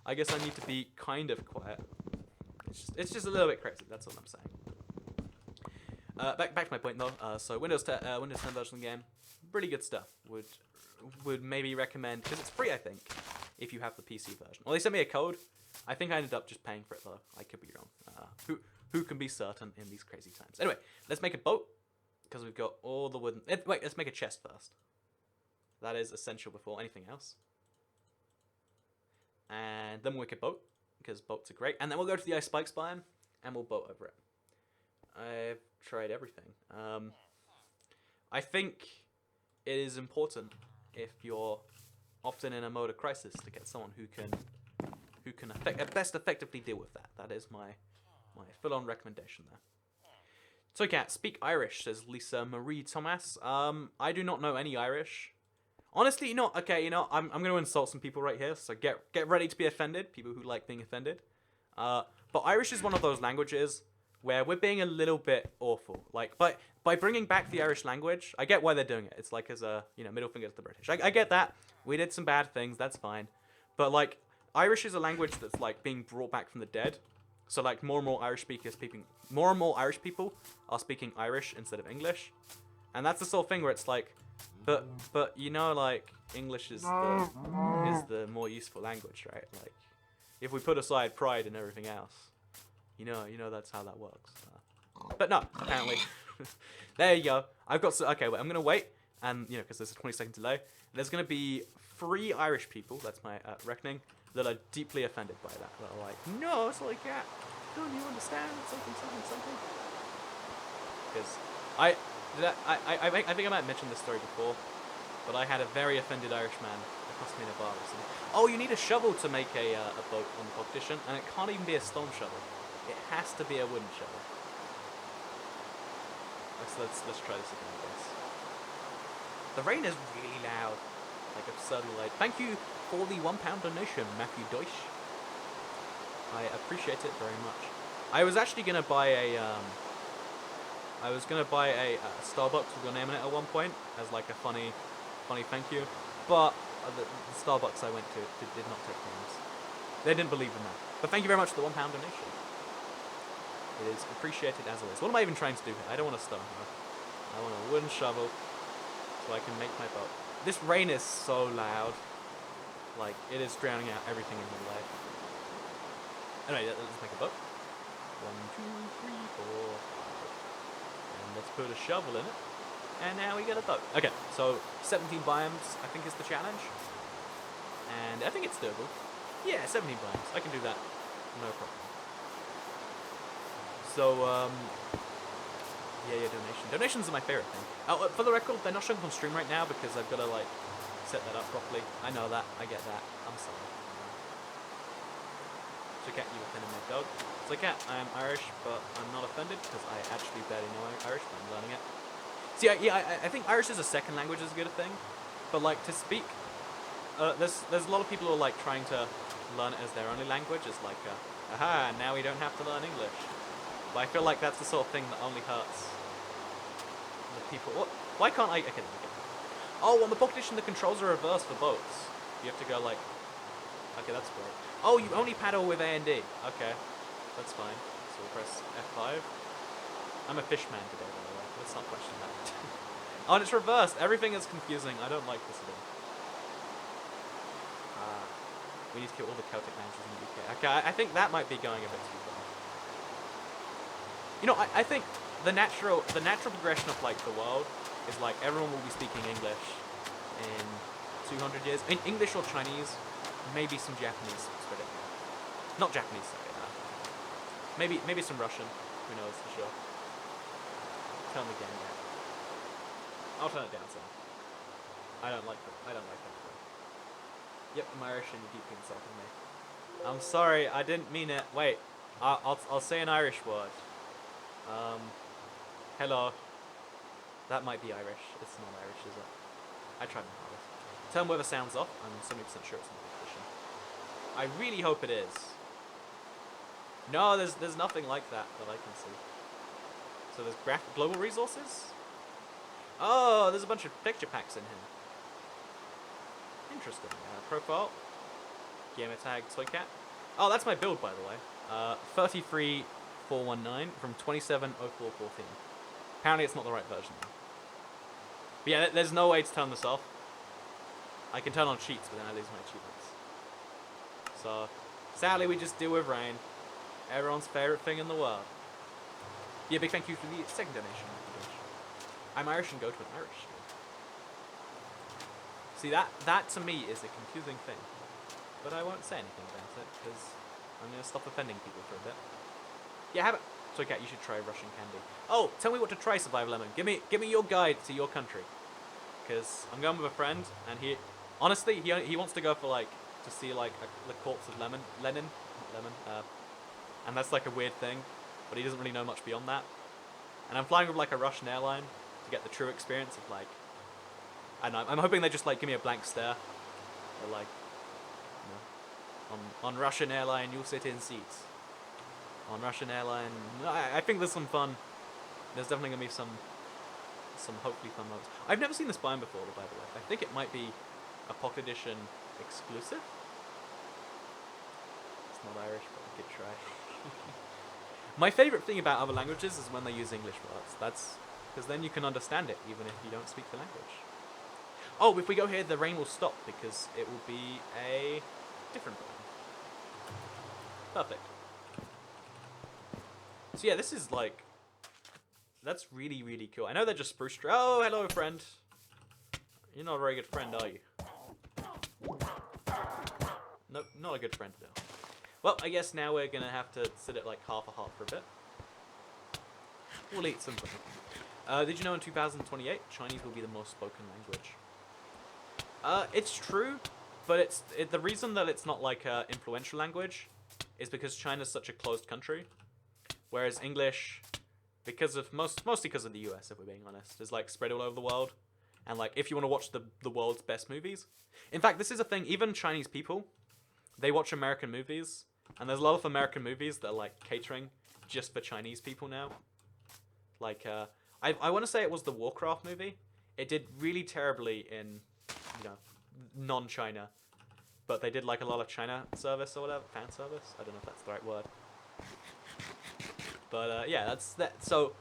I guess I need to be kind of quiet. It's just a little bit crazy, that's all I'm saying. Back to my point, though. So Windows 10 version of the game, pretty good stuff. Would maybe recommend, because it's free, I think, if you have the PC version. Well, they sent me a code. I think I ended up just paying for it, though. I could be wrong. Who can be certain in these crazy times? Anyway, let's make a boat, because we've got all the wooden... Wait, let's make a chest first. That is essential before anything else. And then we'll make a boat, because boats are great. And then we'll go to the ice spikes biome, and we'll boat over it. I've tried everything. I think it is important, if you're often in a mode of crisis, to get someone who can best effectively deal with that. That is my full-on recommendation there. So, cat, speak Irish, says Lisa Marie Thomas. I do not know any Irish. Honestly, I'm going to insult some people right here, so get ready to be offended, people who like being offended. But Irish is one of those languages where we're being a little bit awful. Like, by bringing back the Irish language, I get why they're doing it. It's like as a, middle finger to the British. I get that. We did some bad things, that's fine. But, like, Irish is a language that's, like, being brought back from the dead. So, like, more and more Irish people are speaking Irish instead of English. And that's the sort of thing where it's like, but like, English is the more useful language, right? Like, if we put aside pride and everything else, you know that's how that works. But no, apparently. There you go. Okay, wait, I'm going to wait, and, because there's a 20-second delay. There's going to be 3 Irish people, that's my reckoning, that are deeply offended by that. That are like, no, it's like that. Don't you understand? Something. Because I think I might have mentioned this story before, but I had a very offended Irishman across me in a bar recently. Oh, you need a shovel to make a boat on the competition, and it can't even be a stone shovel. It has to be a wooden shovel. Let's try this again, I guess. The rain is really loud, like absurdly loud. Thank you for the £1 donation, Matthew Deutsch. I appreciate it very much. I was actually gonna buy a Starbucks with your name in it at one point as like a funny thank you, but the Starbucks I went to did not take names. They didn't believe in that. But thank you very much for the £1 donation. It is appreciated as always. What am I even trying to do here? I don't want a stone here. I want a wooden shovel so I can make my boat. This rain is so loud. Like, it is drowning out everything in my life. Anyway, let's make a boat. 1, 2, 3, 4, 5. And let's put a shovel in it. And now we get a boat. Okay, so 17 biomes, I think, is the challenge. And I think it's doable. Yeah, 17 biomes. I can do that. No problem. So, yeah, donation. Donations are my favorite thing. For the record, they're not showing up on stream right now because I've got to, like, set that up properly. I know that. I get that. I'm sorry. So, Cat, you offended my dog. So, Cat, I am Irish, but I'm not offended because I actually barely know Irish, but I'm learning it. See, I think Irish as a second language is a good thing, but, like, to speak, there's a lot of people who are, like, trying to learn it as their only language. It's like, aha, now we don't have to learn English. But I feel like that's the sort of thing that only hurts the people. What? Why can't I? Okay, oh, on the Pocket Edition, the controls are reversed for boats. You have to go like. Okay, that's great. Oh, you only paddle with A and D. Okay, that's fine. So we'll press F5. I'm a fishman today, by the way. Let's not question that. Oh, and it's reversed. Everything is confusing. I don't like this at all. We need to kill all the Celtic languages in the UK. Okay, I think that might be going a bit too far. I think the natural progression of, like, the world is, like, everyone will be speaking English in 200 years. In English or Chinese, maybe some Japanese spread it. Not Japanese, sorry. Maybe some Russian. Who knows for sure. Turn the game down. I'll turn it down some. I don't like that. Yep, I'm Irish and you deeply insulted me. I'm sorry, I didn't mean it. Wait, I'll say an Irish word. Hello. That might be Irish. It's not Irish, is it? I tried my hardest. Turn weather sounds off. I'm 70% sure it's not a position. I really hope it is. No, there's nothing like that I can see. So there's global resources? Oh, there's a bunch of picture packs in here. Interesting. Profile. Gamer tag toy cat. Oh, that's my build, by the way. 33419 from 270414. Apparently it's not the right version. But yeah, there's no way to turn this off. I can turn on cheats, but then I lose my achievements. So, sadly, we just deal with rain. Everyone's favourite thing in the world. Yeah, big thank you for the second donation. I'm Irish and go to an Irish school. See, that to me is a confusing thing. But I won't say anything about it, because I'm going to stop offending people for a bit. Yeah, have it. So, Cat, you should try Russian candy. Oh, tell me what to try, Survive Lemon. Give me your guide to your country. Because I'm going with a friend, and honestly, he wants to go for, like, to see, like, the corpse of Lenin, and that's, like, a weird thing, but he doesn't really know much beyond that. And I'm flying with, like, a Russian airline to get the true experience of, like, I don't know, I'm hoping they just, like, give me a blank stare, or, like, you know, on Russian airline, you'll sit in seats. On Russian airline, I think there's some fun. There's definitely gonna be some hopefully fun moments. I've never seen this biome before, by the way. I think it might be a Pocket Edition exclusive. It's not Irish, but I could try. My favourite thing about other languages is when they use English words. That's because then you can understand it, even if you don't speak the language. Oh, if we go here, the rain will stop because it will be a different biome. Perfect. So yeah, this is like... That's really, really cool. I know they're just spruce trees. Oh, hello, friend. You're not a very good friend, are you? Nope, not a good friend, though. Well, I guess now we're going to have to sit at like half a heart for a bit. We'll eat something. Did you know in 2028, Chinese will be the most spoken language? It's true, but the reason that it's not like an influential language is because China's such a closed country. Whereas English, mostly because of the US, if we're being honest, is like spread all over the world. And like, if you want to watch the world's best movies. In fact, this is a thing, even Chinese people, they watch American movies. And there's a lot of American movies that are like catering just for Chinese people now. Like, I want to say it was the Warcraft movie. It did really terribly in, you know, non-China. But they did like a lot of China service or whatever, fan service. I don't know if that's the right word. But yeah, that's that. So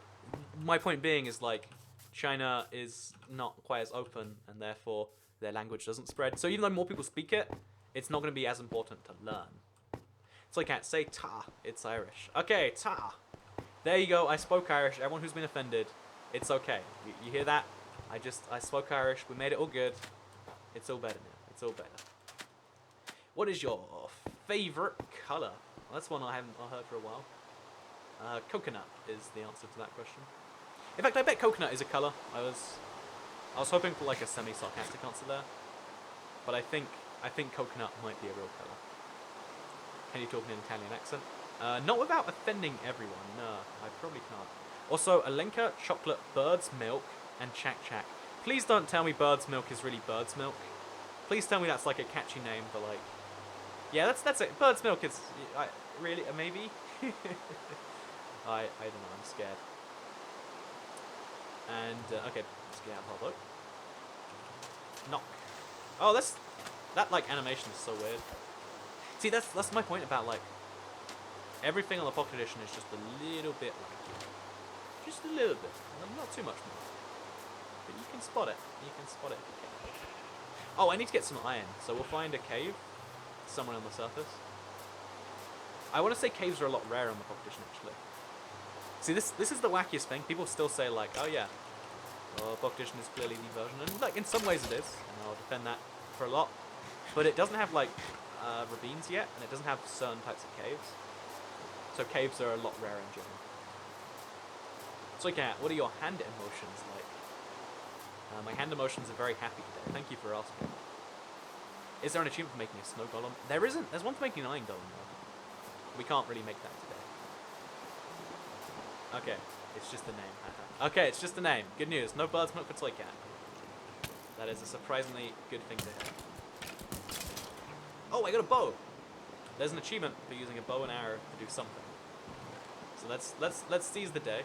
my point being is like China is not quite as open, and therefore their language doesn't spread. So even though more people speak it, it's not going to be as important to learn. So I can't say ta. It's Irish. Okay, ta. There you go. I spoke Irish. Everyone who's been offended, it's okay. You hear that? I spoke Irish. We made it all good. It's all better now. It's all better. What is your favorite color? Well, that's one I haven't heard for a while. Coconut is the answer to that question. In fact, I bet coconut is a color. I was hoping for like a semi-sarcastic answer there, but I think coconut might be a real color. Can you talk in an Italian accent? Not without offending everyone. No, I probably can't. Also, Alenka, chocolate, bird's milk, and Chak Chak. Please don't tell me bird's milk is really bird's milk. Please tell me that's like a catchy name for like. Yeah, that's it. Bird's milk is really maybe. I don't know. I'm scared. And okay, let's get out of our boat. Knock. Oh, that like animation is so weird. See, that's my point about like everything on the Pocket Edition is just a little bit like just a little bit, not too much more. But you can spot it. You can spot it if you can. Oh, I need to get some iron, so we'll find a cave somewhere on the surface. I want to say caves are a lot rarer on the Pocket Edition actually. See, this is the wackiest thing. People still say like, oh yeah, well, Pocket Edition is clearly the version, and like in some ways it is, and I'll defend that for a lot. But it doesn't have like ravines yet, and it doesn't have certain types of caves. So caves are a lot rarer in general. So Kat, what are your hand emotions like? My hand emotions are very happy today. Thank you for asking. Is there an achievement for making a snow golem? There isn't. There's one for making an iron golem though. We can't really make that today. Okay, it's just a name. Okay, it's just a name. Good news. No bird's milk for Toy Cat. That is a surprisingly good thing to hear. Oh, I got a bow. There's an achievement for using a bow and arrow to do something. So let's seize the day.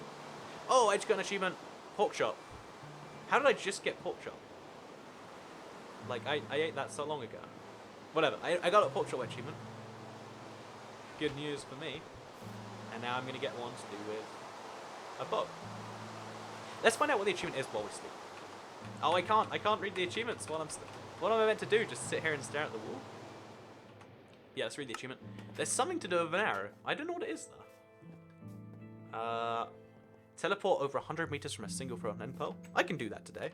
Oh, I just got an achievement. Pork chop. How did I just get pork chop? Like, I ate that so long ago. Whatever. I got a pork chop achievement. Good news for me. And now I'm going to get one to do with a bow. Let's find out what the achievement is while we sleep. Oh, I can't read the achievements while I'm sleeping. What am I meant to do? Just sit here and stare at the wall? Yeah, let's read the achievement. There's something to do with an arrow. I don't know what it is, though. Teleport over 100 meters from a single throw on end pearl. I can do that today.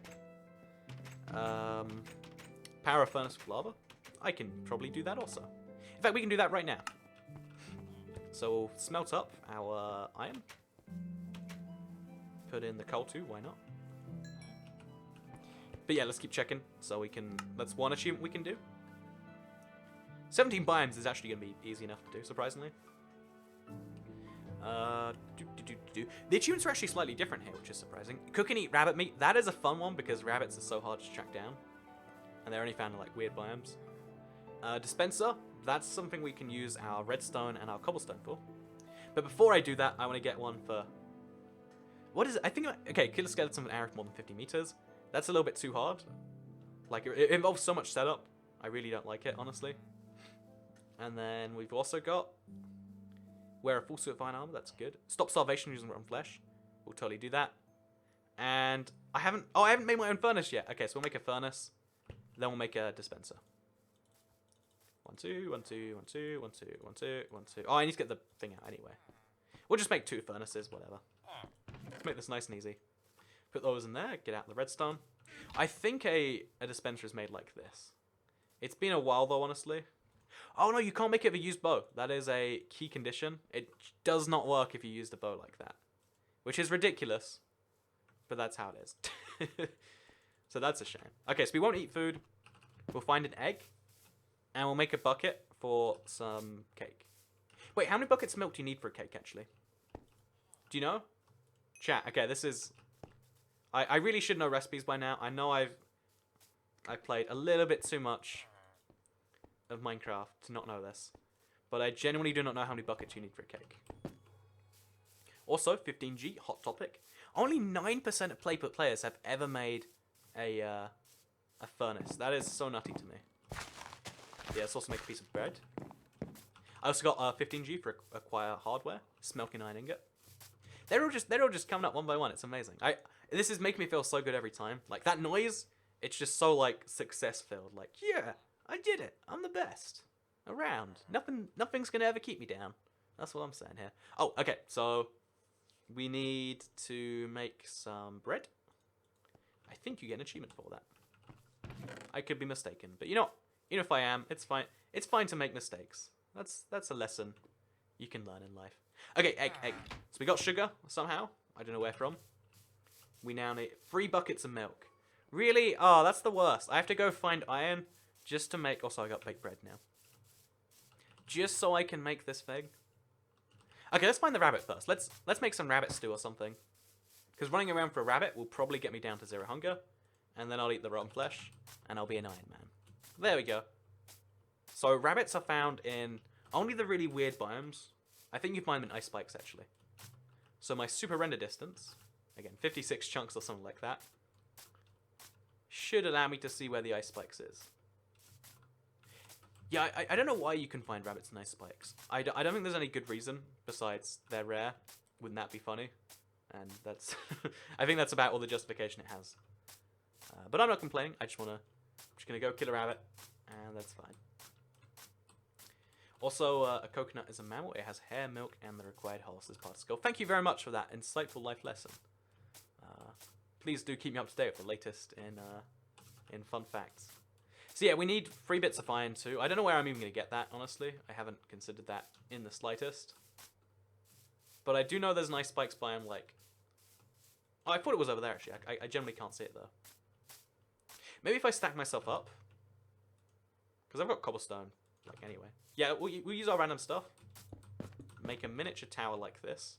Power a furnace with lava. I can probably do that also. In fact, we can do that right now. So we'll smelt up our iron. Put in the coal too, why not? But yeah, let's keep checking. So we can, that's one achievement we can do. 17 biomes is actually going to be easy enough to do, surprisingly. The achievements are actually slightly different here, which is surprising. Cook and eat rabbit meat. That is a fun one because rabbits are so hard to track down. And they're only found in like weird biomes. Dispenser. That's something we can use our redstone and our cobblestone for. But before I do that, I want to get one for... What is it? I think... Okay, kill a skeleton with an arrow for more than 50 meters. That's a little bit too hard. Like, it involves so much setup. I really don't like it, honestly. And then we've also got... Wear a full suit of iron armor. That's good. Stop starvation using rotten flesh. We'll totally do that. And I haven't... Oh, I haven't made my own furnace yet. Okay, so we'll make a furnace. Then we'll make a dispenser. 1, 2, 1, 2, 1, 2, 1, 2, 1, 2, 1, 2. Oh, I need to get the thing out anyway. We'll just make 2 furnaces, whatever. Let's make this nice and easy. Put those in there, get out the redstone. I think a dispenser is made like this. It's been a while though, honestly. Oh no, you can't make it with a used bow. That is a key condition. It does not work if you use the bow like that. Which is ridiculous. But that's how it is. So that's a shame. Okay, so we won't eat food. We'll find an egg. And we'll make a bucket for some cake. Wait, how many buckets of milk do you need for a cake, actually? Do you know? Chat. Okay, this is... I really should know recipes by now. I know I've played a little bit too much of Minecraft to not know this. But I genuinely do not know how many buckets you need for a cake. Also, 15G, hot topic. Only 9% of players have ever made a furnace. That is so nutty to me. Yeah, let's also make a piece of bread. I also got 15G for acquire hardware, smelting iron ingot. They're all just coming up one by one. It's amazing. This is making me feel so good every time. Like that noise, it's just so like success filled. Like, yeah, I did it. I'm the best around. Nothing's gonna ever keep me down. That's what I'm saying here. Oh, okay. So we need to make some bread. I think you get an achievement for that. I could be mistaken, but you know, even if I am, it's fine. It's fine to make mistakes. That's a lesson you can learn in life. Okay, egg. So we got sugar somehow. I don't know where from. We now need 3 buckets of milk. Really? Oh, that's the worst. I have to go find iron just to make... Also, I got baked bread now. Just so I can make this thing. Okay, let's find the rabbit first. Let's make some rabbit stew or something. Because running around for a rabbit will probably get me down to 0 hunger. And then I'll eat the rotten flesh. And I'll be an Iron Man. There we go. So rabbits are found in only the really weird biomes. I think you find them in ice spikes, actually. So my super render distance, again, 56 chunks or something like that, should allow me to see where the ice spikes is. Yeah, I don't know why you can find rabbits in ice spikes. I don't think there's any good reason besides they're rare. Wouldn't that be funny? And that's... I think that's about all the justification it has. But I'm not complaining. I'm just going to go kill a rabbit, and that's fine. Also, a coconut is a mammal. It has hair, milk, and the required horse's particle. Thank you very much for that insightful life lesson. Please do keep me up to date with the latest in fun facts. So yeah, we need 3 bits of iron too. I don't know where I'm even going to get that, honestly. I haven't considered that in the slightest. But I do know there's an ice spikes biome, like... Oh, I thought it was over there, actually. I generally can't see it, though. Maybe if I stack myself up. Because I've got cobblestone, like, anyway. Yeah, we'll use our random stuff. Make a miniature tower like this.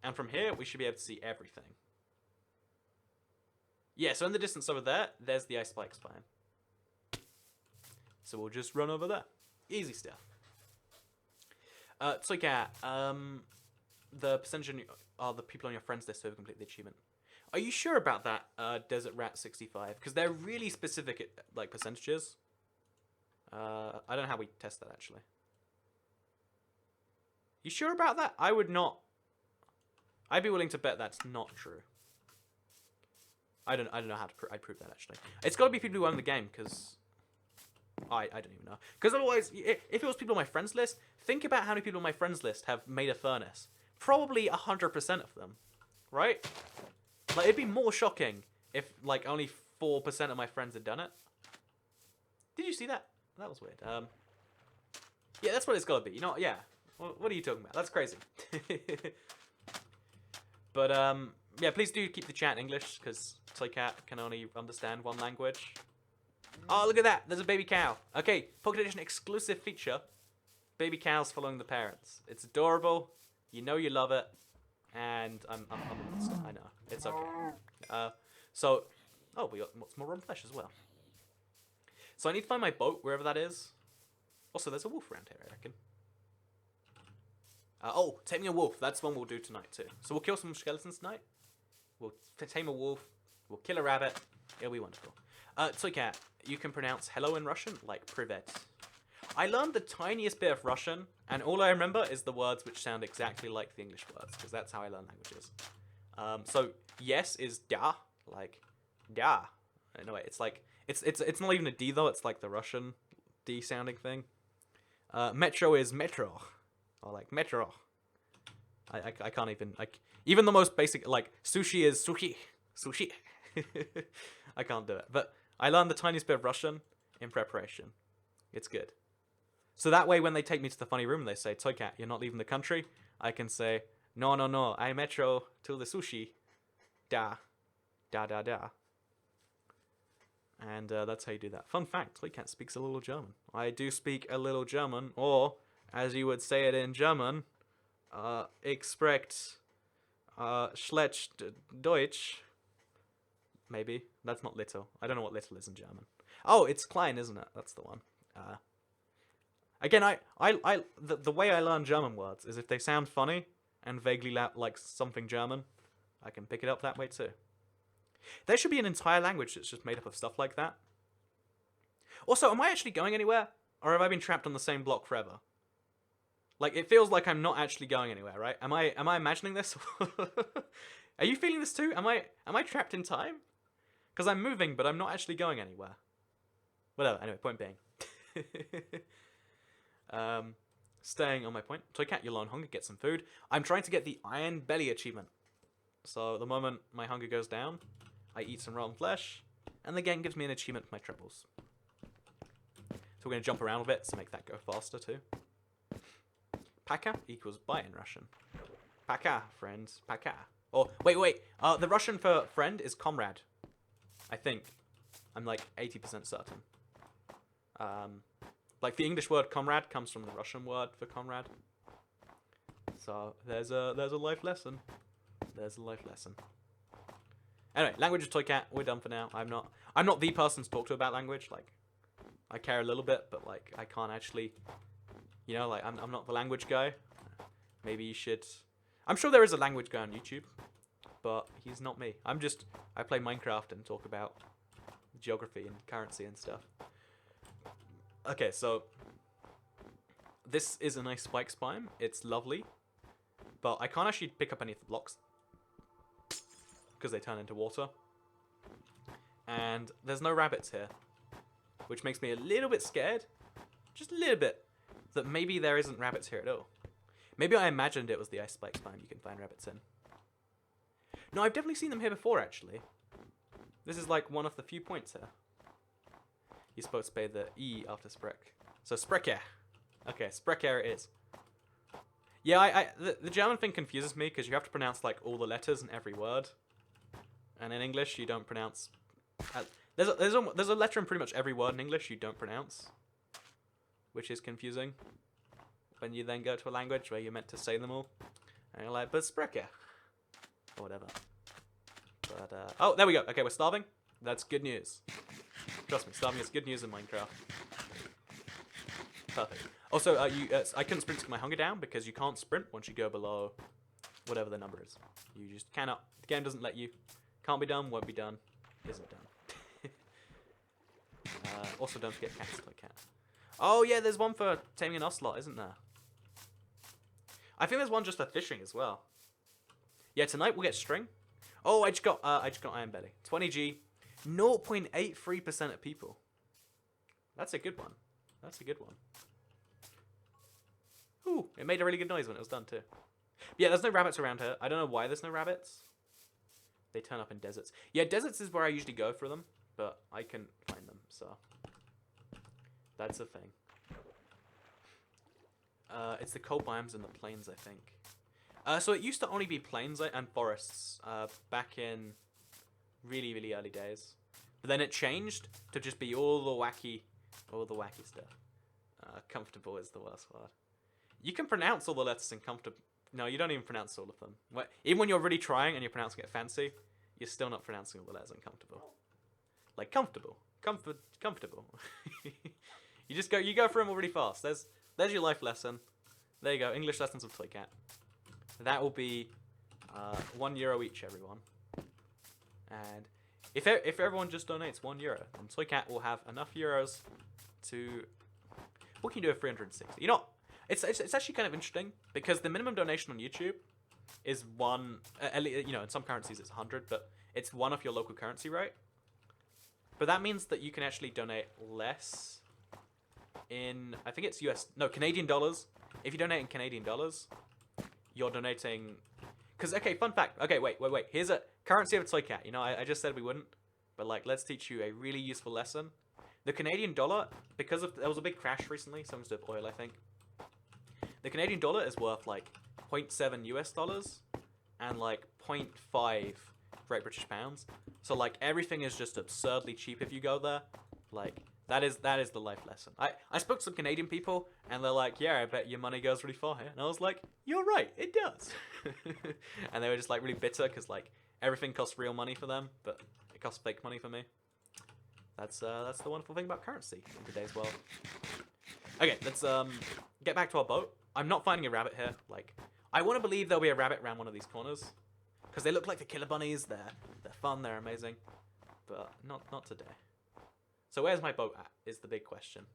And from here, we should be able to see everything. Yeah, so in the distance over there, there's the ice spikes biome. So we'll just run over there. Easy stuff. Toycat, the percentage are the people on your friends list who have completed the achievement. Are you sure about that, Desert Rat 65? Because they're really specific at, like, percentages. I don't know how we test that, actually. You sure about that? I would not. I'd be willing to bet that's not true. I don't know how to I'd prove that, actually. It's got to be people who own the game, because I don't even know. Because otherwise, if it was people on my friends list, think about how many people on my friends list have made a furnace. Probably 100% of them, right? Like, it'd be more shocking if, like, only 4% of my friends had done it. Did you see that? That was weird. Yeah, that's what it's got to be. You know, yeah. What are you talking about? That's crazy. But, yeah, please do keep the chat in English, because Toycat can only understand one language. Oh, look at that. There's a baby cow. Okay, Pocket Edition exclusive feature. Baby cows following the parents. It's adorable. You know you love it. And I'm a monster. I know. It's okay. So, oh, we got some more rotten flesh as well. So I need to find my boat, wherever that is. Also, there's a wolf around here, I reckon. Oh, taming a wolf. That's one we'll do tonight, too. So we'll kill some skeletons tonight. We'll tame a wolf. We'll kill a rabbit. It'll be wonderful. Toycat, you can pronounce hello in Russian like privet. I learned the tiniest bit of Russian, and all I remember is the words which sound exactly like the English words, because that's how I learn languages. So yes is da, like da. No, wait, it's like it's not even a D though. It's like the Russian D sounding thing. Metro is metro, or like metro. I can't even even the most basic, like sushi is sushi. I can't do it, but I learned the tiniest bit of Russian in preparation. It's good. So that way, when they take me to the funny room and they say, Toycat, you're not leaving the country, I can say, no, I metro to the sushi. Da. And that's how you do that. Fun fact, Toycat speaks a little German. I do speak a little German, or, as you would say it in German, ich spreche schlecht Deutsch. Maybe. That's not little. I don't know what little is in German. Oh, it's klein, isn't it? That's the one. Again, the way I learn German words is if they sound funny and vaguely like something German, I can pick it up that way too. There should be an entire language that's just made up of stuff like that. Also, am I actually going anywhere? Or have I been trapped on the same block forever? Like, it feels like I'm not actually going anywhere, right? Am I imagining this? Are you feeling this too? Am I trapped in time? Because I'm moving, but I'm not actually going anywhere. Whatever, anyway, point being. Staying on my point. Toycat, you're low on hunger, get some food. I'm trying to get the Iron Belly achievement. So the moment my hunger goes down, I eat some rotten flesh, and the game gives me an achievement for my troubles. So we're going to jump around a bit to make that go faster too. Paka equals buy in Russian. Paka, friends. Paka. Oh, wait. The Russian for friend is comrade. I think. I'm like 80% certain. Like the English word comrade comes from the Russian word for comrade. So there's a life lesson. There's a life lesson. Anyway, language of Toycat, we're done for now. I'm not the person to talk to about language. Like, I care a little bit, but like I can't actually, you know, like I'm not the language guy. Maybe you should. I'm sure there is a language guy on YouTube, but he's not me. I play Minecraft and talk about geography and currency and stuff. Okay, so this is a nice spike biome. It's lovely, but I can't actually pick up any of the blocks because they turn into water. And there's no rabbits here, which makes me a little bit scared, just a little bit, that maybe there isn't rabbits here at all. Maybe I imagined it was the ice spike biome you can find rabbits in. No, I've definitely seen them here before, actually. This is like one of the few points here. You're supposed to say the E after Sprek. So Sprecher. Okay, Sprecher it is. Yeah, the German thing confuses me because you have to pronounce like all the letters in every word. And in English, you don't pronounce... There's a letter in pretty much every word in English you don't pronounce. Which is confusing. When you then go to a language where you're meant to say them all. And you're like, but Sprecher. Or whatever. But, oh, there we go. Okay, we're starving. That's good news. Trust me, starving is good news in Minecraft. Perfect. Also, I couldn't sprint to get my hunger down because you can't sprint once you go below whatever the number is. You just cannot. The game doesn't let you. Can't be done, won't be done, isn't done. Also, don't forget cats toy cat. Oh yeah, there's one for taming an ocelot, isn't there? I think there's one just for fishing as well. Yeah, tonight we'll get string. Oh, I just got Iron Belly. 20G, 0.83% of people. That's a good one. That's a good one. Ooh, it made a really good noise when it was done too. But yeah, there's no rabbits around here. I don't know why there's no rabbits. They turn up in deserts. Yeah, deserts is where I usually go for them, but I couldn't find them, so that's a thing. It's the cold biomes and the plains, I think. So it used to only be plains and forests back in really, really early days. But then it changed to just be all the wacky stuff. Comfortable is the worst word. You can pronounce all the letters in comfortable. No, you don't even pronounce all of them. Even when you're really trying and you're pronouncing it fancy, you're still not pronouncing all the letters in comfortable. Like comfortable, comfortable. You go through them all really fast. There's your life lesson. There you go. English lessons with Toycat. That will be €1 each, everyone. And if everyone just donates €1, then Toycat will have enough euros to. What can you do with 360? You know, it's actually kind of interesting because the minimum donation on YouTube is one. You know, in some currencies it's 100, but it's one of your local currency rate. But that means that you can actually donate less in, I think it's Canadian dollars. If you donate in Canadian dollars, you're donating. Because, okay, fun fact. Okay, wait. Here's a currency of a Toycat. You know, I just said we wouldn't. But, like, let's teach you a really useful lesson. The Canadian dollar, because there was a big crash recently, something to do with oil, I think. The Canadian dollar is worth, like, 0.7 US dollars and, like, 0.5 Great British pounds. So, like, everything is just absurdly cheap if you go there. Like, that is the life lesson. I spoke to some Canadian people, and they're like, yeah, I bet your money goes really far here. And I was like, you're right, it does. And they were just, like, really bitter, because, like, everything costs real money for them, but it costs fake money for me. That's the wonderful thing about currency in today's world. Okay, let's get back to our boat. I'm not finding a rabbit here. Like, I want to believe there'll be a rabbit around one of these corners, because they look like the killer bunnies. They're fun. They're amazing, but not today. So where's my boat at? Is the big question.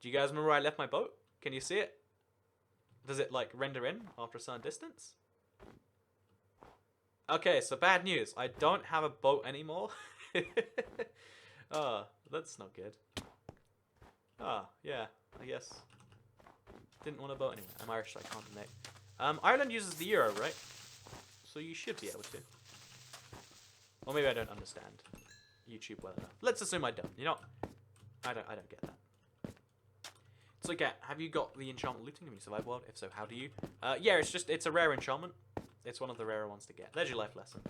Do you guys remember where I left my boat? Can you see it? Does it like render in after a certain distance? Okay, so bad news. I don't have a boat anymore. Oh, that's not good. Yeah, I guess. Didn't want a boat anyway. I'm Irish, so I can't donate. Ireland uses the euro, right? So you should be able to. Or maybe I don't understand YouTube well enough. Let's assume I don't. You know, I don't get that. So, have you got the enchantment looting in your survival world? If so, how do you? Yeah, it's a rare enchantment. It's one of the rarer ones to get. There's your life lesson.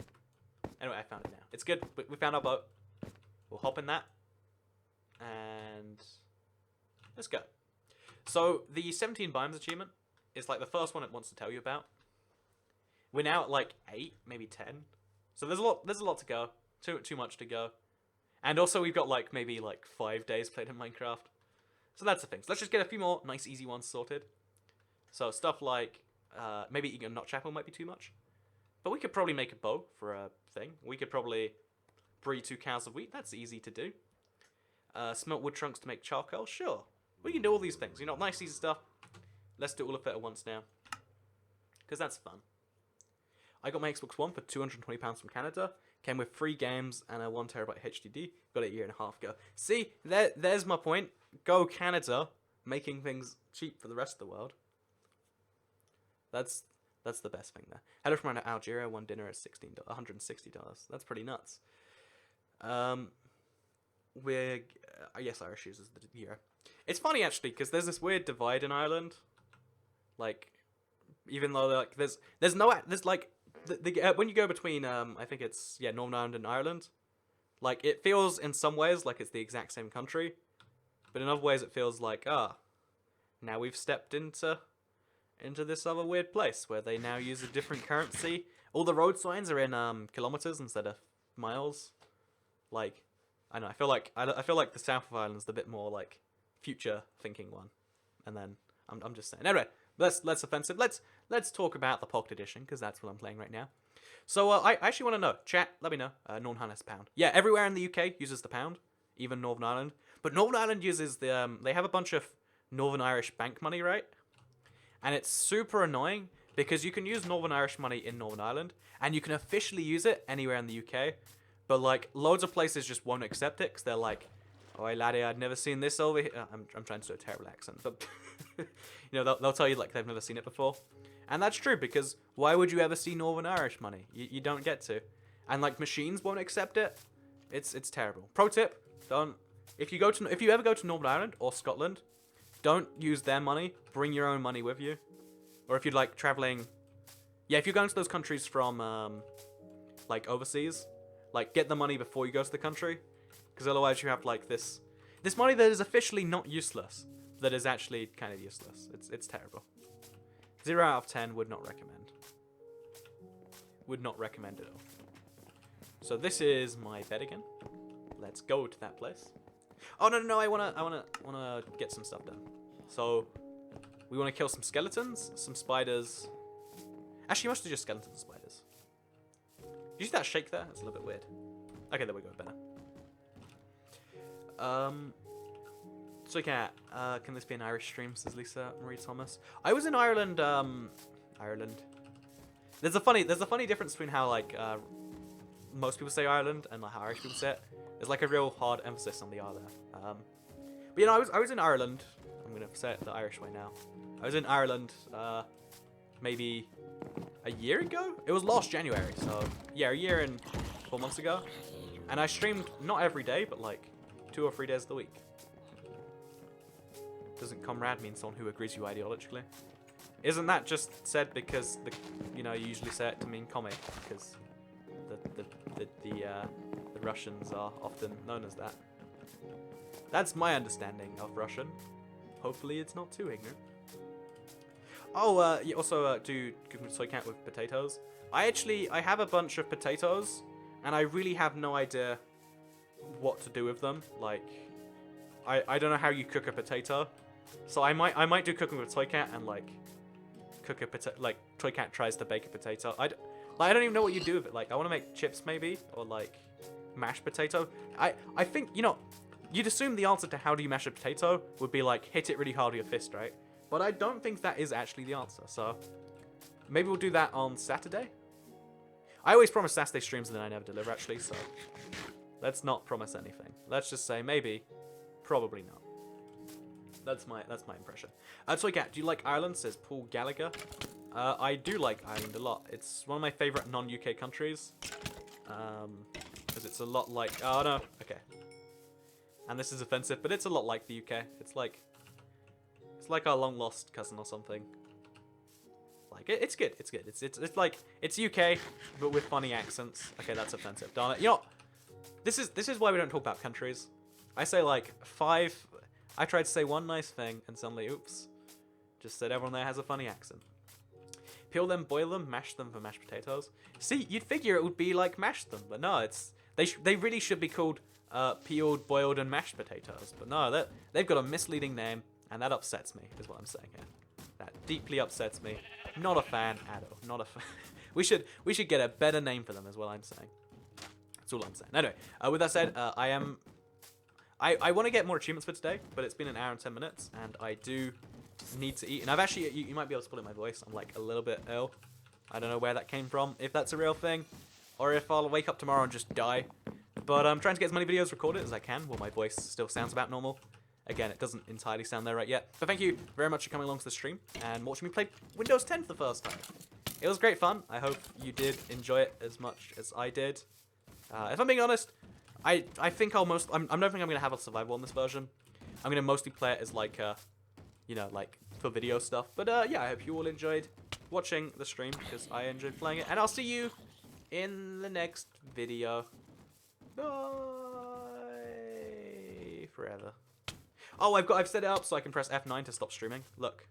Anyway, I found it now. It's good. We found our boat. We'll hop in that. And let's go. So, the 17 biomes achievement is like the first one it wants to tell you about. We're now at like 8, maybe 10. So there's a lot to go. Too much to go. And also we've got like maybe like 5 days played in Minecraft. So that's the thing. So let's just get a few more nice easy ones sorted. So stuff like maybe eating a notch apple might be too much. But we could probably make a bow for a thing. We could probably breed 2 cows of wheat. That's easy to do. Smelt wood trunks to make charcoal. Sure. We can do all these things. You know, nice easy stuff. Let's do all of it at once now. Because that's fun. I got my Xbox One for £220 from Canada. Came with 3 games and a 1TB HDD. Got it a year and a half ago. See, there's my point. Go Canada, making things cheap for the rest of the world. That's the best thing there. Hello from Algeria. One dinner at $160. That's pretty nuts. Yes, Irish uses the euro. It's funny actually because there's this weird divide in Ireland. Like, even though like there's like when you go between I think it's Northern Ireland and Ireland, like it feels in some ways like it's the exact same country, but in other ways it feels like now we've stepped into this other weird place where they now use a different currency. All the road signs are in kilometers instead of miles. Like I don't know, I feel like the south of Ireland's a bit more like future thinking one. And then I'm just saying. Anyway, less offensive. Let's talk about the Pocket Edition because that's what I'm playing right now. So I actually want to know. Chat, let me know. Northern Ireland has pound. Yeah, everywhere in the UK uses the pound, even Northern Ireland. But Northern Ireland uses the they have a bunch of Northern Irish bank money, right? And it's super annoying because you can use Northern Irish money in Northern Ireland and you can officially use it anywhere in the UK, but like loads of places just won't accept it because they're like, "Oi laddie, I'd never seen this over here." I'm trying to do a terrible accent, but you know they'll tell you like they've never seen it before, and that's true because why would you ever see Northern Irish money? You don't get to, and like machines won't accept it. It's terrible. Pro tip: don't if you ever go to Northern Ireland or Scotland, don't use their money. Bring your own money with you, or if you're like traveling, yeah, if you're going to those countries from like overseas, like get the money before you go to the country. Because otherwise you have like this money that is officially not useless, that is actually kind of useless. It's terrible. 0 out of 10 would not recommend. Would not recommend at all. So this is my bed again. Let's go to that place. Oh no, I wanna get some stuff done. So we wanna kill some skeletons, some spiders. Actually, mostly just skeletons and spiders. Did you see that shake there? That's a little bit weird. Okay, there we go, better. So yeah, can this be an Irish stream, says Lisa Marie Thomas. I was in Ireland, Ireland. There's a funny difference between how like most people say Ireland and like how Irish people say it. There's like a real hard emphasis on the R there. But you know, I was in Ireland. I'm gonna say it the Irish way now. I was in Ireland maybe a year ago. It was last January, so yeah, a year and 4 months ago. And I streamed not every day, but like 2 or 3 days of the week. Doesn't comrade mean someone who agrees with you ideologically? Isn't that just said because you usually say it to mean commie because the Russians are often known as that. That's my understanding of Russian. Hopefully it's not too ignorant. Oh, you also do soy cat with potatoes. I have a bunch of potatoes, and I really have no idea what to do with them. Like, I don't know how you cook a potato, so I might do cooking with Toy Cat and like cook a potato. Like Toy Cat tries to bake a potato. I don't even know what you do with it. Like I want to make chips maybe, or like mashed potato. I think you'd assume the answer to how do you mash a potato would be like hit it really hard with your fist, right? But I don't think that is actually the answer. So maybe we'll do that on Saturday. I always promise Saturday streams and then I never deliver actually. So let's not promise anything. Let's just say maybe, probably not. That's my impression. Toy Cat, do you like Ireland? Says Paul Gallagher. I do like Ireland a lot. It's one of my favorite non-UK countries. Because it's a lot like... Oh, no. Okay. And this is offensive, but it's a lot like the UK. It's like our long-lost cousin or something. Like, it's good. It's good. It's like... It's UK, but with funny accents. Okay, that's offensive. Darn it. You know, this is why we don't talk about countries. I say, like, 5... I tried to say one nice thing, and suddenly, oops. Just said everyone there has a funny accent. Peel them, boil them, mash them for mashed potatoes. See, you'd figure it would be like mash them, but no, it's they really should be called peeled, boiled, and mashed potatoes. But no, they've got a misleading name, and that upsets me, is what I'm saying here. That deeply upsets me. Not a fan at all. Not a fan. we should get a better name for them, is what I'm saying. That's all I'm saying. Anyway, with that said, I want to get more achievements for today, but it's been an hour and 10 minutes, and I do need to eat. And I've actually, you might be able to pull in my voice. I'm like a little bit ill. I don't know where that came from, if that's a real thing, or if I'll wake up tomorrow and just die. But I'm trying to get as many videos recorded as I can while my voice still sounds about normal. Again, it doesn't entirely sound there right yet. But thank you very much for coming along to the stream and watching me play Windows 10 for the first time. It was great fun. I hope you did enjoy it as much as I did. If I'm being honest, I think I don't think I'm going to have a survival on this version. I'm going to mostly play it as like, like for video stuff. But yeah, I hope you all enjoyed watching the stream because I enjoyed playing it. And I'll see you in the next video. Bye. Forever. Oh, I've set it up so I can press F9 to stop streaming. Look.